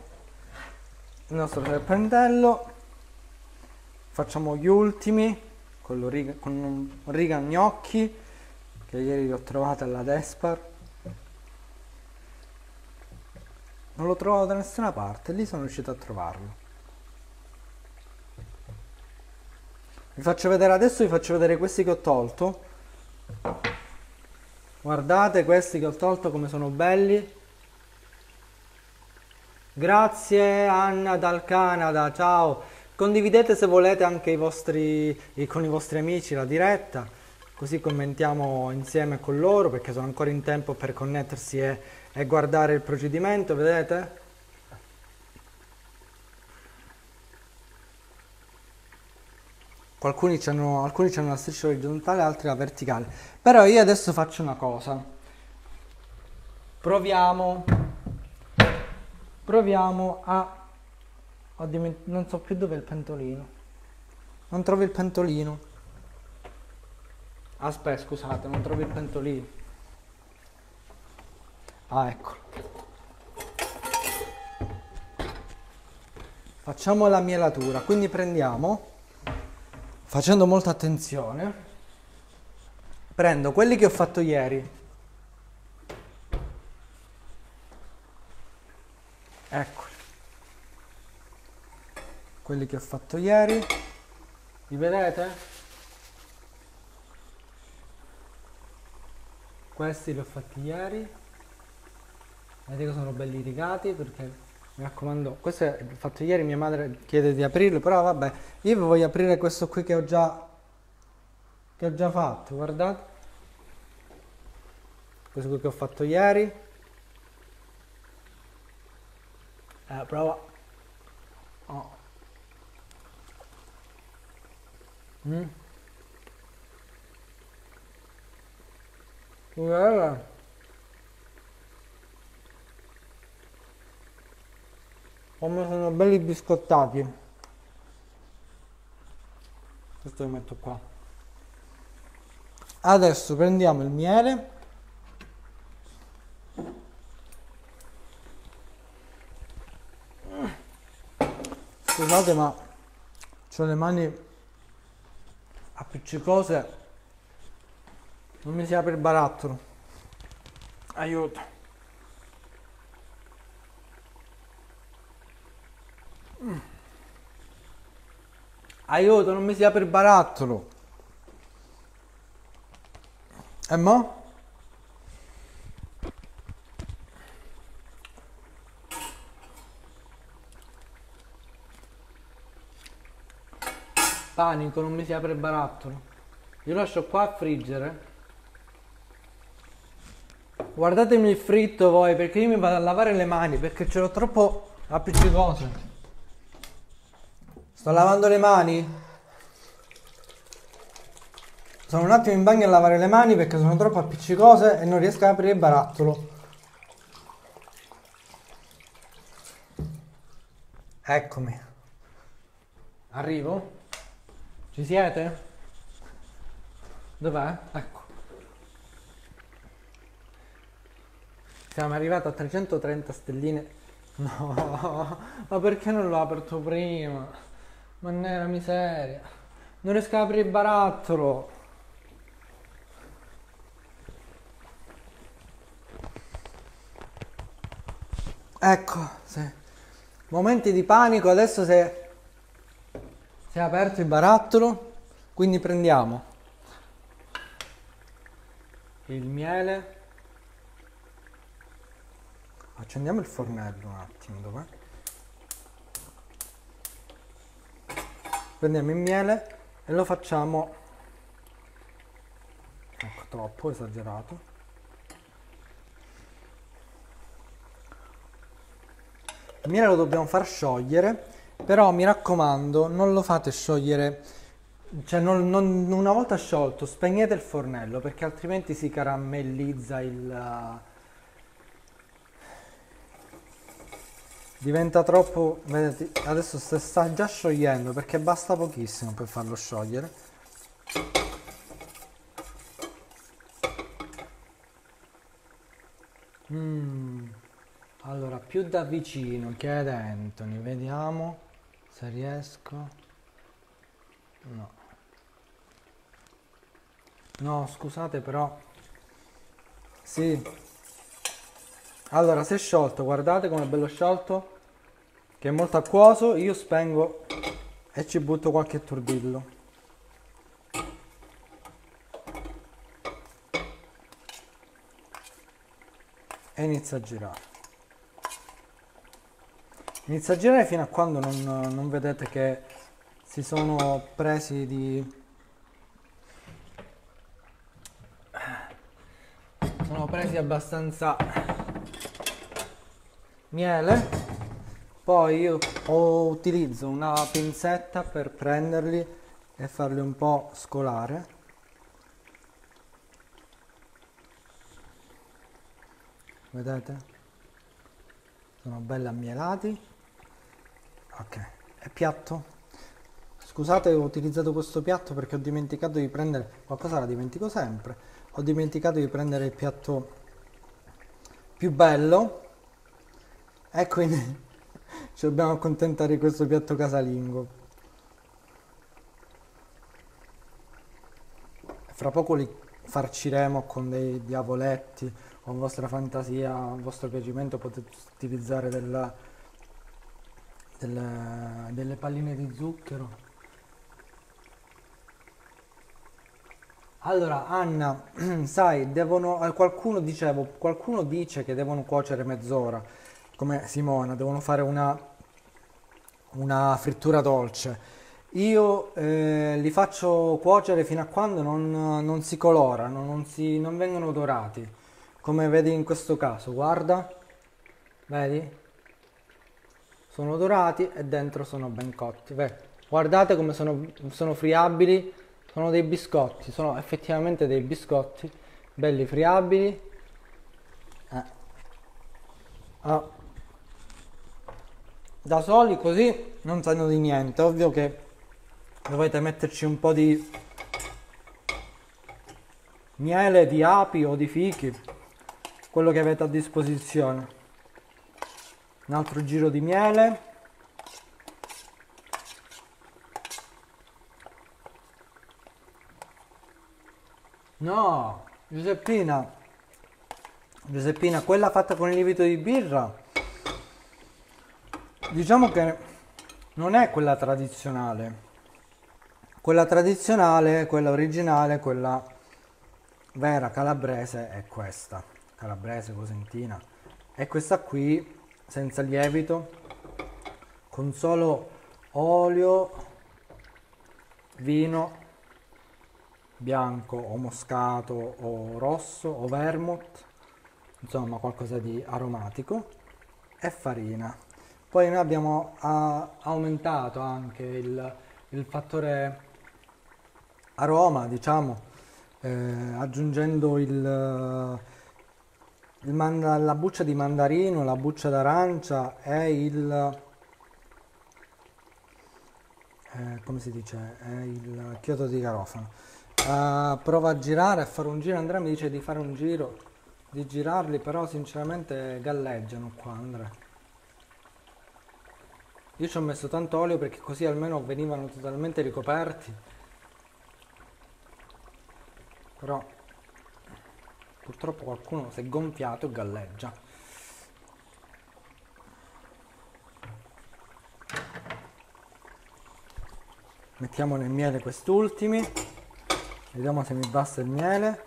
il nostro serpentello, facciamo gli ultimi con un riga gnocchi che ieri li ho trovati alla Despar. Non l'ho trovato da nessuna parte, lì sono riuscito a trovarlo. Vi faccio vedere adesso, vi faccio vedere questi che ho tolto. Guardate questi che ho tolto come sono belli. Grazie Anna dal Canada, ciao. Condividete se volete anche con i vostri amici la diretta, così commentiamo insieme con loro perché sono ancora in tempo per connettersi e guardare il procedimento, vedete? Alcuni hanno la striscia orizzontale, altri la verticale. Però io adesso faccio una cosa. Proviamo a... non so più dove è il pentolino. Non trovo il pentolino. Aspetta, scusate, non trovo il pentolino. Ah, eccolo. Facciamo la mielatura, quindi prendiamo, facendo molta attenzione, prendo quelli che ho fatto ieri. Eccoli. Quelli che ho fatto ieri. Li vedete? Questi li ho fatti ieri. Vedete che sono belli rigati perché, mi raccomando, questo è fatto ieri, mia madre chiede di aprirlo, però vabbè, io vi voglio aprire questo qui che ho già fatto, guardate. Questo qui che ho fatto ieri. Prova. Oh. Guarda. Come sono belli biscottati. Questo lo metto qua. Adesso prendiamo il miele. Scusate, ma ho le mani appiccicose, non mi si apre il barattolo. Aiuto. Aiuto, non mi si apre il barattolo. E mo'? Panico, non mi si apre il barattolo. Io lascio qua a friggere. Guardatemi il fritto voi, perché io mi vado a lavare le mani, perché ce l'ho troppo appiccicose. Sto lavando le mani. Sono un attimo in bagno a lavare le mani perché sono troppo appiccicose e non riesco ad aprire il barattolo. Eccomi. Arrivo? Ci siete? Dov'è? Ecco. Siamo arrivati a 330 stelline. No, ma perché non l'ho aperto prima? Mannera miseria. Non riesco ad aprire il barattolo. Ecco, sì. Momenti di panico, adesso si è aperto il barattolo, quindi prendiamo il miele. Accendiamo il fornello un attimo, dov'è? Prendiamo il miele e lo facciamo, ecco, troppo esagerato. Il miele lo dobbiamo far sciogliere, però mi raccomando, non lo fate sciogliere, cioè una volta sciolto spegnete il fornello perché altrimenti si caramellizza diventa troppo, vedete, adesso si sta già sciogliendo perché basta pochissimo per farlo sciogliere. Allora, più da vicino chiede Anthony, vediamo se riesco. No. No, scusate però. Sì. Allora, si è sciolto, guardate com'è bello sciolto, che è molto acquoso, io spengo e ci butto qualche turbillo. E inizio a girare. Inizio a girare fino a quando non vedete che si sono presi di... Sono presi abbastanza miele. Poi io utilizzo una pinzetta per prenderli e farli un po' scolare. Vedete? Sono belli ammielati. Ok, e piatto. Scusate, ho utilizzato questo piatto perché ho dimenticato di prendere... Qualcosa la dimentico sempre. Ho dimenticato di prendere il piatto più bello. E quindi ci dobbiamo accontentare di questo piatto casalingo. Fra poco li farciremo con dei diavoletti o in vostra fantasia, a vostro piacimento potete utilizzare delle palline di zucchero. Allora, Anna, sai, qualcuno dice che devono cuocere mezz'ora, come Simona, devono fare una frittura dolce. Io li faccio cuocere fino a quando non si colorano, non vengono dorati, come vedi in questo caso, guarda, vedi? Sono dorati e dentro sono ben cotti. Guardate come sono friabili, sono dei biscotti, sono effettivamente dei biscotti, belli friabili. Ah, da soli così non sanno di niente, ovvio che dovete metterci un po' di miele di api o di fichi, quello che avete a disposizione. Un altro giro di miele. No, Giuseppina, quella fatta con il lievito di birra, diciamo che non è quella tradizionale. Quella tradizionale, quella originale, quella vera calabrese è questa. Calabrese, cosentina. E questa qui, senza lievito, con solo olio, vino bianco o moscato o rosso o vermouth, insomma qualcosa di aromatico, e farina. Poi noi abbiamo aumentato anche il fattore aroma, diciamo, aggiungendo la buccia di mandarino, la buccia d'arancia e come si dice, il chiodo di garofano. Prova a girare, a fare un giro. Andrea mi dice di fare un giro, di girarli, però sinceramente galleggiano qua, Andrea. Io ci ho messo tanto olio perché così almeno venivano totalmente ricoperti. Però purtroppo qualcuno si è gonfiato e galleggia. Mettiamo nel miele quest'ultimi. Vediamo se mi basta il miele.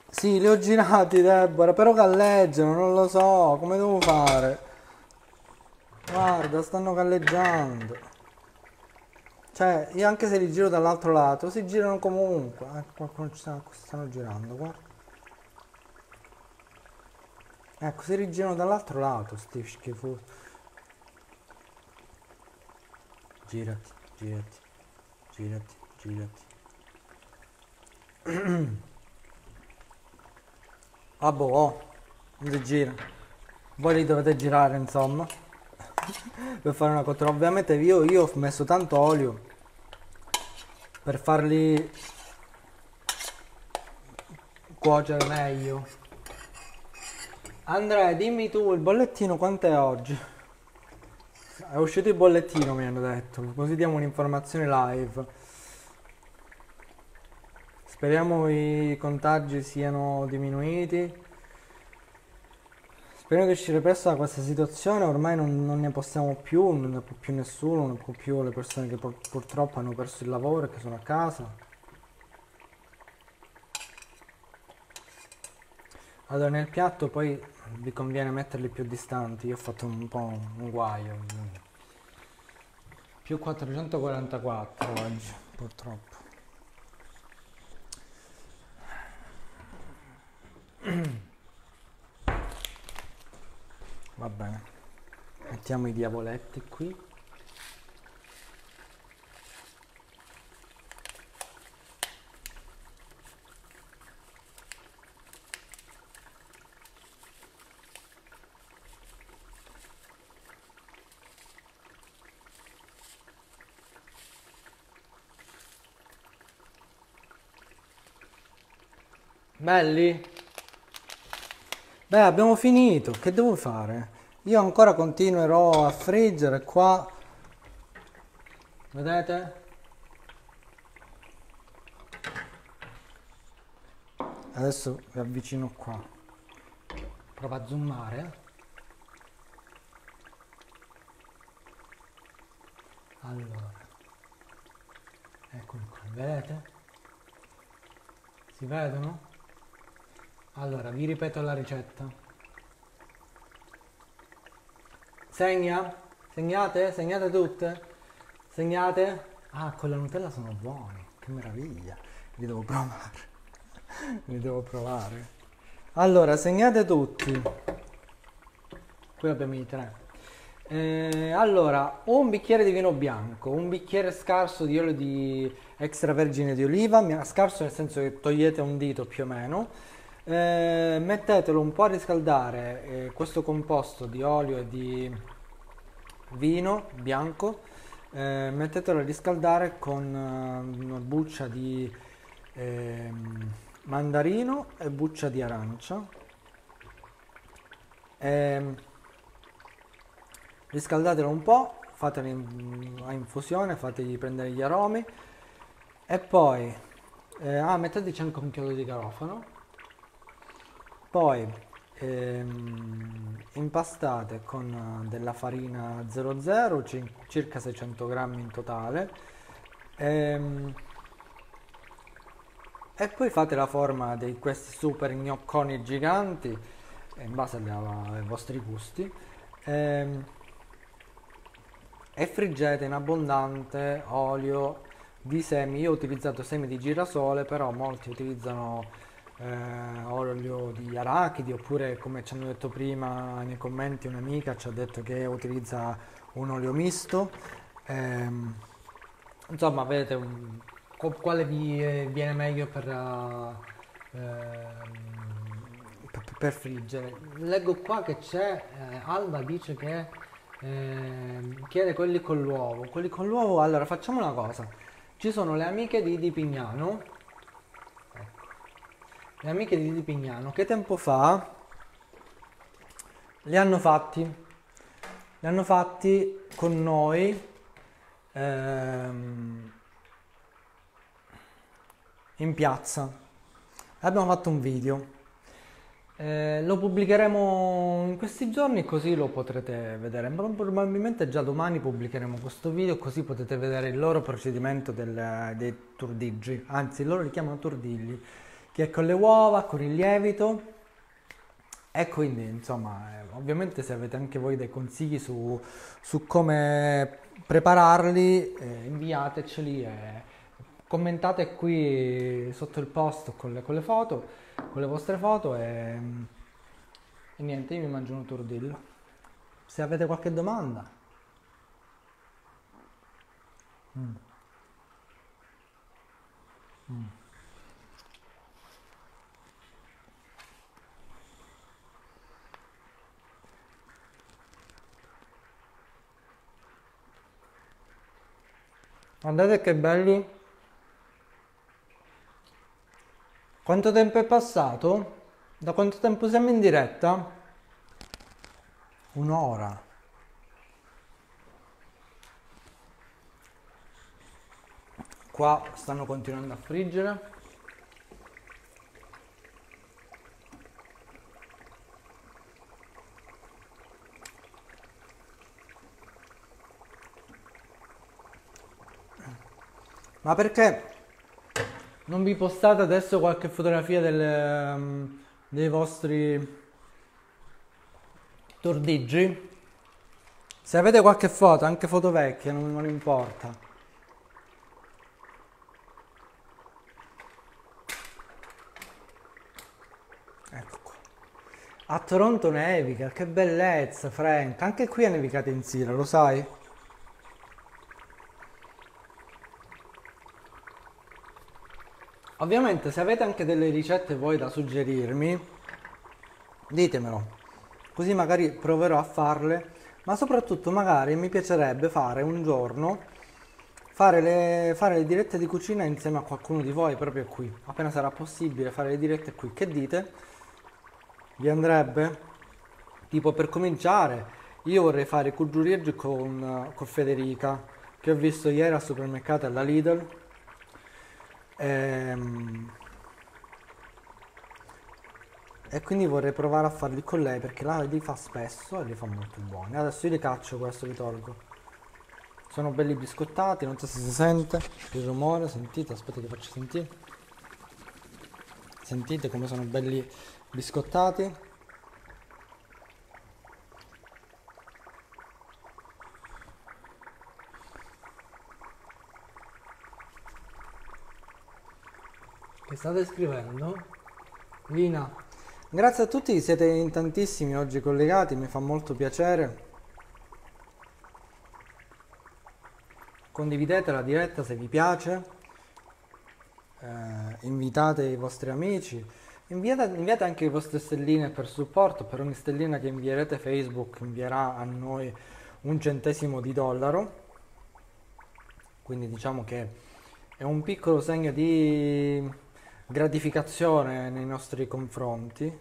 Sì, li ho girati, Deborah, però galleggiano, non lo so, come devo fare? Guarda, stanno galleggiando. Cioè, io anche se li giro dall'altro lato, si girano comunque. Qualcuno stanno girando, guarda. Ecco, si rigirano dall'altro lato, sti schifosi. Girati, girati, girati, girati. Ah boh, oh, non si gira. Voi li dovete girare, insomma, per fare una cottura. Ovviamente io ho messo tanto olio per farli cuocere meglio. Andrea, dimmi tu, il bollettino quant'è oggi? È uscito il bollettino, mi hanno detto, così diamo un'informazione live. Speriamo i contagi siano diminuiti. Speriamo di uscire presto da questa situazione, ormai non ne possiamo più, non ne può più nessuno, non può più le persone che purtroppo hanno perso il lavoro e che sono a casa. Allora nel piatto poi vi conviene metterli più distanti, io ho fatto un po' un guaio. Più 444 oggi, purtroppo. Va bene, mettiamo i diavoletti qui. Belli? Beh, abbiamo finito, che devo fare? Io ancora continuerò a friggere qua, vedete? Adesso vi avvicino qua. Prova a zoomare. Allora, eccoli qua, vedete? Si vedono? Allora, vi ripeto la ricetta. Segna? Segnate? Segnate tutte? Segnate? Ah, con la Nutella sono buoni, che meraviglia. Li devo provare. Li devo provare. Allora, segnate tutti. Qui abbiamo i tre. Allora, un bicchiere di vino bianco, un bicchiere scarso di olio di extravergine di oliva, scarso nel senso che togliete un dito più o meno, mettetelo un po' a riscaldare, questo composto di olio e di vino bianco, mettetelo a riscaldare con una buccia di mandarino e buccia di arancia. Ehm, Riscaldatelo un po', fatelo a infusione, fategli prendere gli aromi e poi metteteci anche un chiodo di garofano. Poi impastate con della farina 00, circa 600 grammi in totale. Ehm, e poi fate la forma di questi super gnocconi giganti, in base ai vostri gusti. Ehm, e friggete in abbondante olio di semi. Io ho utilizzato semi di girasole, però molti utilizzano olio di arachidi, oppure come ci hanno detto prima nei commenti un'amica ci ha detto che utilizza un olio misto. Ehm, insomma, vedete quale vi viene meglio per friggere. Leggo qua che c'è, Alba dice che chiede quelli con l'uovo. Quelli con l'uovo, allora facciamo una cosa. Ci sono le amiche di Pignano. Ecco. Le amiche di Pignano che tempo fa li hanno fatti. Li hanno fatti con noi in piazza. Abbiamo fatto un video. Lo pubblicheremo in questi giorni così lo potrete vedere. Probabilmente già domani pubblicheremo questo video così potete vedere il loro procedimento dei turdiggi. Anzi, loro li chiamano turdigli, che è con le uova, con il lievito. E quindi, insomma, ovviamente se avete anche voi dei consigli su come prepararli, inviateceli e commentate qui sotto il post con le foto, con le vostre foto e niente, io mi mangio un tordillo. Se avete qualche domanda. Guardate che belli. Quanto tempo è passato? Da quanto tempo siamo in diretta? Un'ora. Qua stanno continuando a friggere. Ma perché non vi postate adesso qualche fotografia dei vostri tordigi? Se avete qualche foto, anche foto vecchie, non importa. Ecco qua. A Toronto nevica, che bellezza, Frank. Anche qui è nevicato in Sira, lo sai? Ovviamente se avete anche delle ricette voi da suggerirmi, ditemelo, così magari proverò a farle, ma soprattutto magari mi piacerebbe fare un giorno, fare le dirette di cucina insieme a qualcuno di voi proprio qui, appena sarà possibile fare le dirette qui. Che dite? Vi andrebbe? Tipo per cominciare, io vorrei fare cuggiurieggi con Federica, che ho visto ieri al supermercato alla Lidl. E quindi vorrei provare a farli con lei perché li fa spesso e li fa molto buoni. Adesso io li caccio questo, li tolgo. Sono belli biscottati, non so se si sente il rumore, sentite, aspetta che faccio sentire. Sentite come sono belli biscottati. Che state scrivendo? Lina. Grazie a tutti, siete in tantissimi oggi collegati, mi fa molto piacere. Condividete la diretta se vi piace, invitate i vostri amici, inviate anche le vostre stelline per supporto. Per ogni stellina che invierete Facebook invierà a noi $0,01, quindi diciamo che è un piccolo segno di gratificazione nei nostri confronti.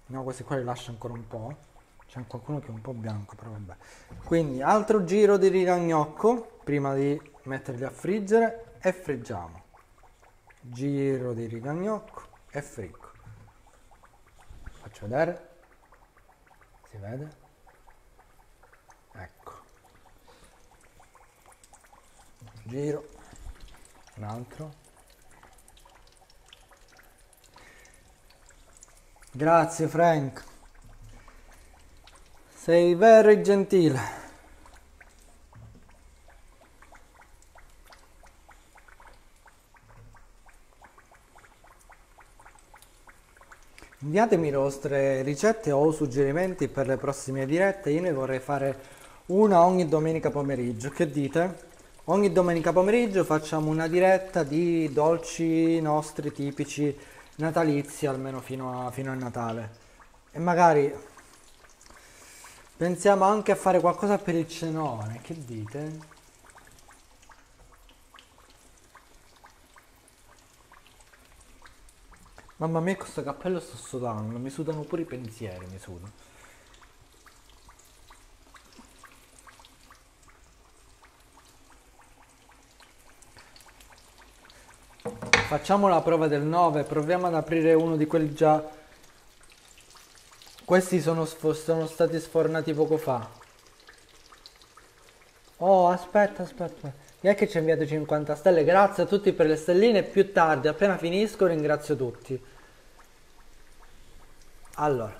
No, questi qua li lascio ancora un po'. C'è qualcuno che è un po' bianco, però vabbè. Quindi altro giro di rigagnocco prima di metterli a friggere e friggiamo. Giro di rigagnocco e friggo. Faccio vedere. Si vede? Ecco. Giro. Un altro. Grazie Frank. Sei very gentile. Inviatemi le vostre ricette o suggerimenti per le prossime dirette. Io ne vorrei fare una ogni domenica pomeriggio. Che dite? Ogni domenica pomeriggio facciamo una diretta di dolci nostri tipici natalizi, almeno fino a Natale. E magari pensiamo anche a fare qualcosa per il cenone. Che dite? Mamma mia, questo cappello sto sudando, mi sudano pure i pensieri, mi sudano. Facciamo la prova del 9, proviamo ad aprire uno di quelli già. Questi sono stati sfornati poco fa. Oh, aspetta. Chi è che ci ha inviato 50 stelle? Grazie a tutti per le stelline. Più tardi, appena finisco, ringrazio tutti. Allora,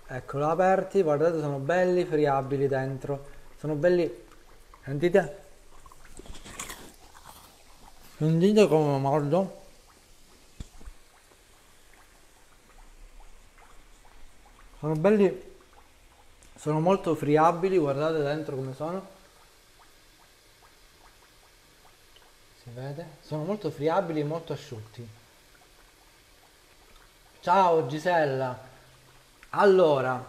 eccolo aperti, guardate, sono belli friabili dentro. Sono belli. Sentite? Sentite come mordo? Sono belli. Sono molto friabili, guardate dentro come sono. Si vede? Sono molto friabili e molto asciutti. Ciao Gisella. Allora.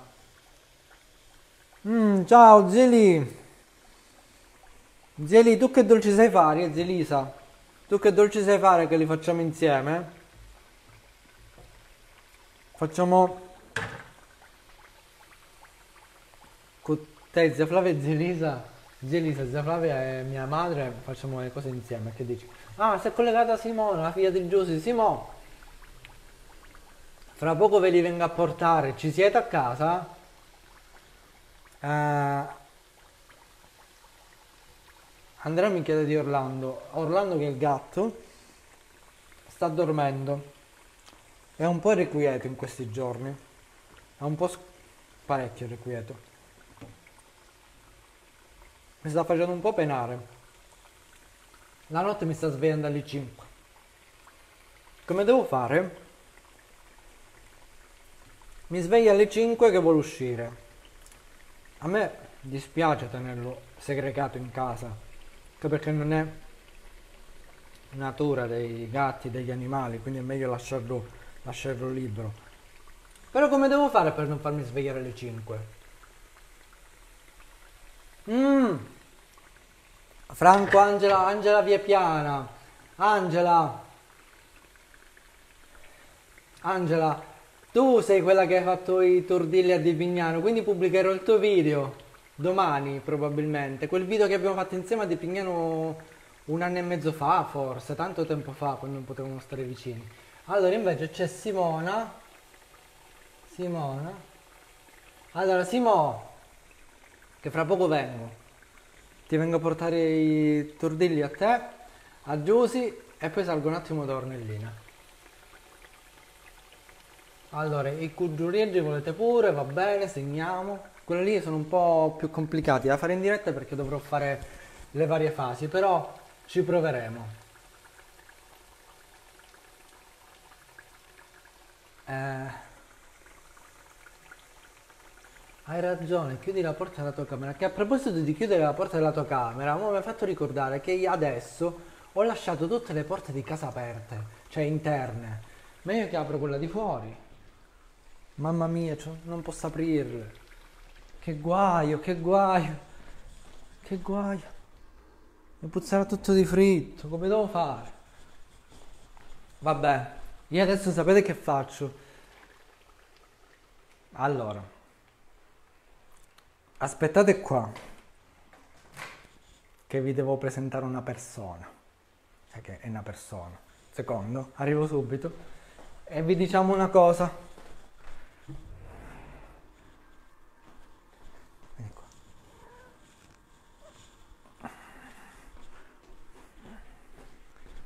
Ciao Zeli. Zeli, tu che dolci sai fare, Zelisa? Tu che dolci sai fare che li facciamo insieme? Facciamo con te, zia Flavia e zia Elisa, zia Flavia e mia madre, facciamo le cose insieme, che dici? Ah, si è collegata Simona, la figlia di Giusy. Simo, fra poco ve li vengo a portare, ci siete a casa? Andrea mi chiede di Orlando. Orlando, che è il gatto, sta dormendo. È un po' irrequieto in questi giorni. È un po' parecchio irrequieto. Mi sta facendo un po' penare. La notte mi sta svegliando alle 5. Come devo fare? Mi sveglia alle 5 che vuole uscire. A me dispiace tenerlo segregato in casa, anche perché non è natura dei gatti, degli animali, quindi è meglio lasciarlo libero. Però come devo fare per non farmi svegliare alle 5? Franco, Angela via piana. Angela, tu sei quella che hai fatto i tordilli a Di Pignano, quindi pubblicherò il tuo video domani probabilmente. Quel video che abbiamo fatto insieme a Di Pignano un anno e mezzo fa, forse, tanto tempo fa, quando non potevamo stare vicini. Allora invece c'è Simona. Allora Simo, che fra poco vengo. Ti vengo a portare i tordilli a te, a Giusy e poi salgo un attimo da Ornellina. Allora, i cuggioreggi volete pure, va bene, segniamo. Quelli lì sono un po' più complicati da fare in diretta perché dovrò fare le varie fasi, però ci proveremo. Hai ragione, chiudi la porta della tua camera. Che a proposito di chiudere la porta della tua camera, mi ha fatto ricordare che io adesso ho lasciato tutte le porte di casa aperte, cioè interne. Meglio che apro quella di fuori. Mamma mia, non posso aprirle. Che guaio, che guaio, che guaio. Mi puzzerà tutto di fritto, come devo fare? Vabbè, io adesso sapete che faccio? Allora, aspettate qua, che vi devo presentare una persona. Cioè che è una persona. Secondo, arrivo subito. E vi diciamo una cosa. Ecco.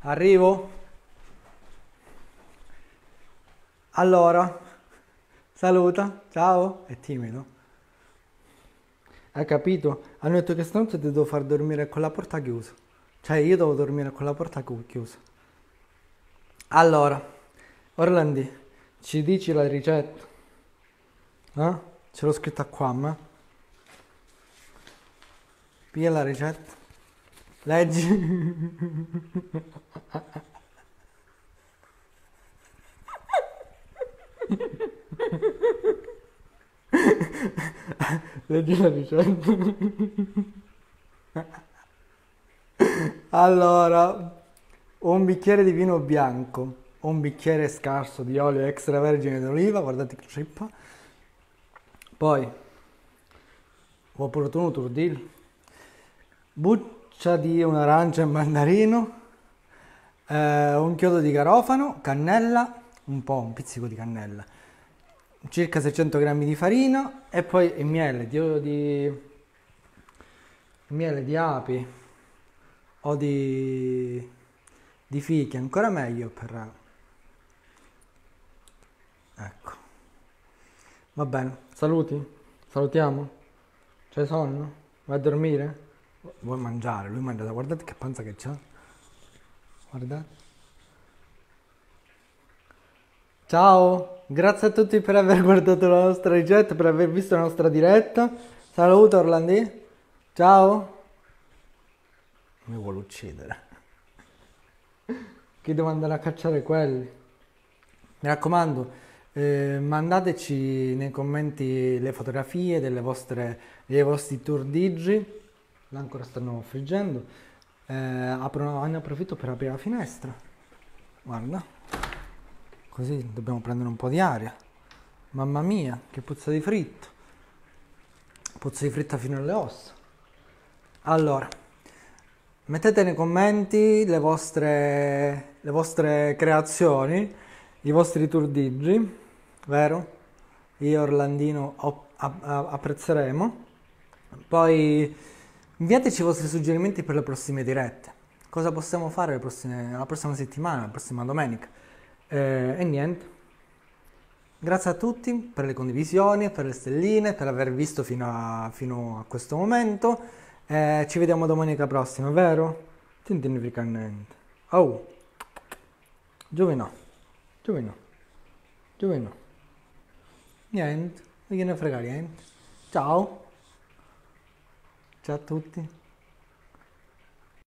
Arrivo? Allora, saluta, ciao, è timido. Hai capito? Hanno detto che stanotte ti devo far dormire con la porta chiusa. Cioè io devo dormire con la porta chiusa. Allora, Orlandi, ci dici la ricetta? Eh? Ce l'ho scritta qua, ma. Piglia la ricetta. Leggi. Leggi la ricetta. Allora, un bicchiere di vino bianco, un bicchiere scarso di olio extravergine d'oliva, guardate che cippa. Poi, opportuno turdil, buccia di un'arancia e mandarino, un chiodo di garofano, cannella, un pizzico di cannella, circa 600 grammi di farina e poi il miele di api o di fichi, ancora meglio per. Ecco, va bene, salutiamo, c'hai sonno? Vai a dormire? Vuoi mangiare? Lui mangia, guardate che panza che c'ha, guardate. Ciao, grazie a tutti per aver guardato la nostra ricetta, per aver visto la nostra diretta. Saluto Orlandi, ciao. Mi vuole uccidere. Che devo andare a cacciare quelli. Mi raccomando, mandateci nei commenti le fotografie dei vostri tour Digi. Là ancora stanno friggendo. ne approfitto per aprire la finestra. Guarda, così dobbiamo prendere un po' di aria. Mamma mia, che puzza di fritto. Puzza di fritta fino alle ossa. Allora, mettete nei commenti le vostre creazioni, i vostri turdigi, vero? Io e Orlandino apprezzeremo. Poi inviateci i vostri suggerimenti per le prossime dirette. Cosa possiamo fare la prossima settimana, la prossima domenica. E niente. Grazie a tutti per le condivisioni, per le stelline, per aver visto fino a questo momento. Ci vediamo domenica prossima, vero? Ti non frega niente. Oh, Giovino, Giovino, Giovino. Niente, non gliene frega niente. Ciao. Ciao a tutti.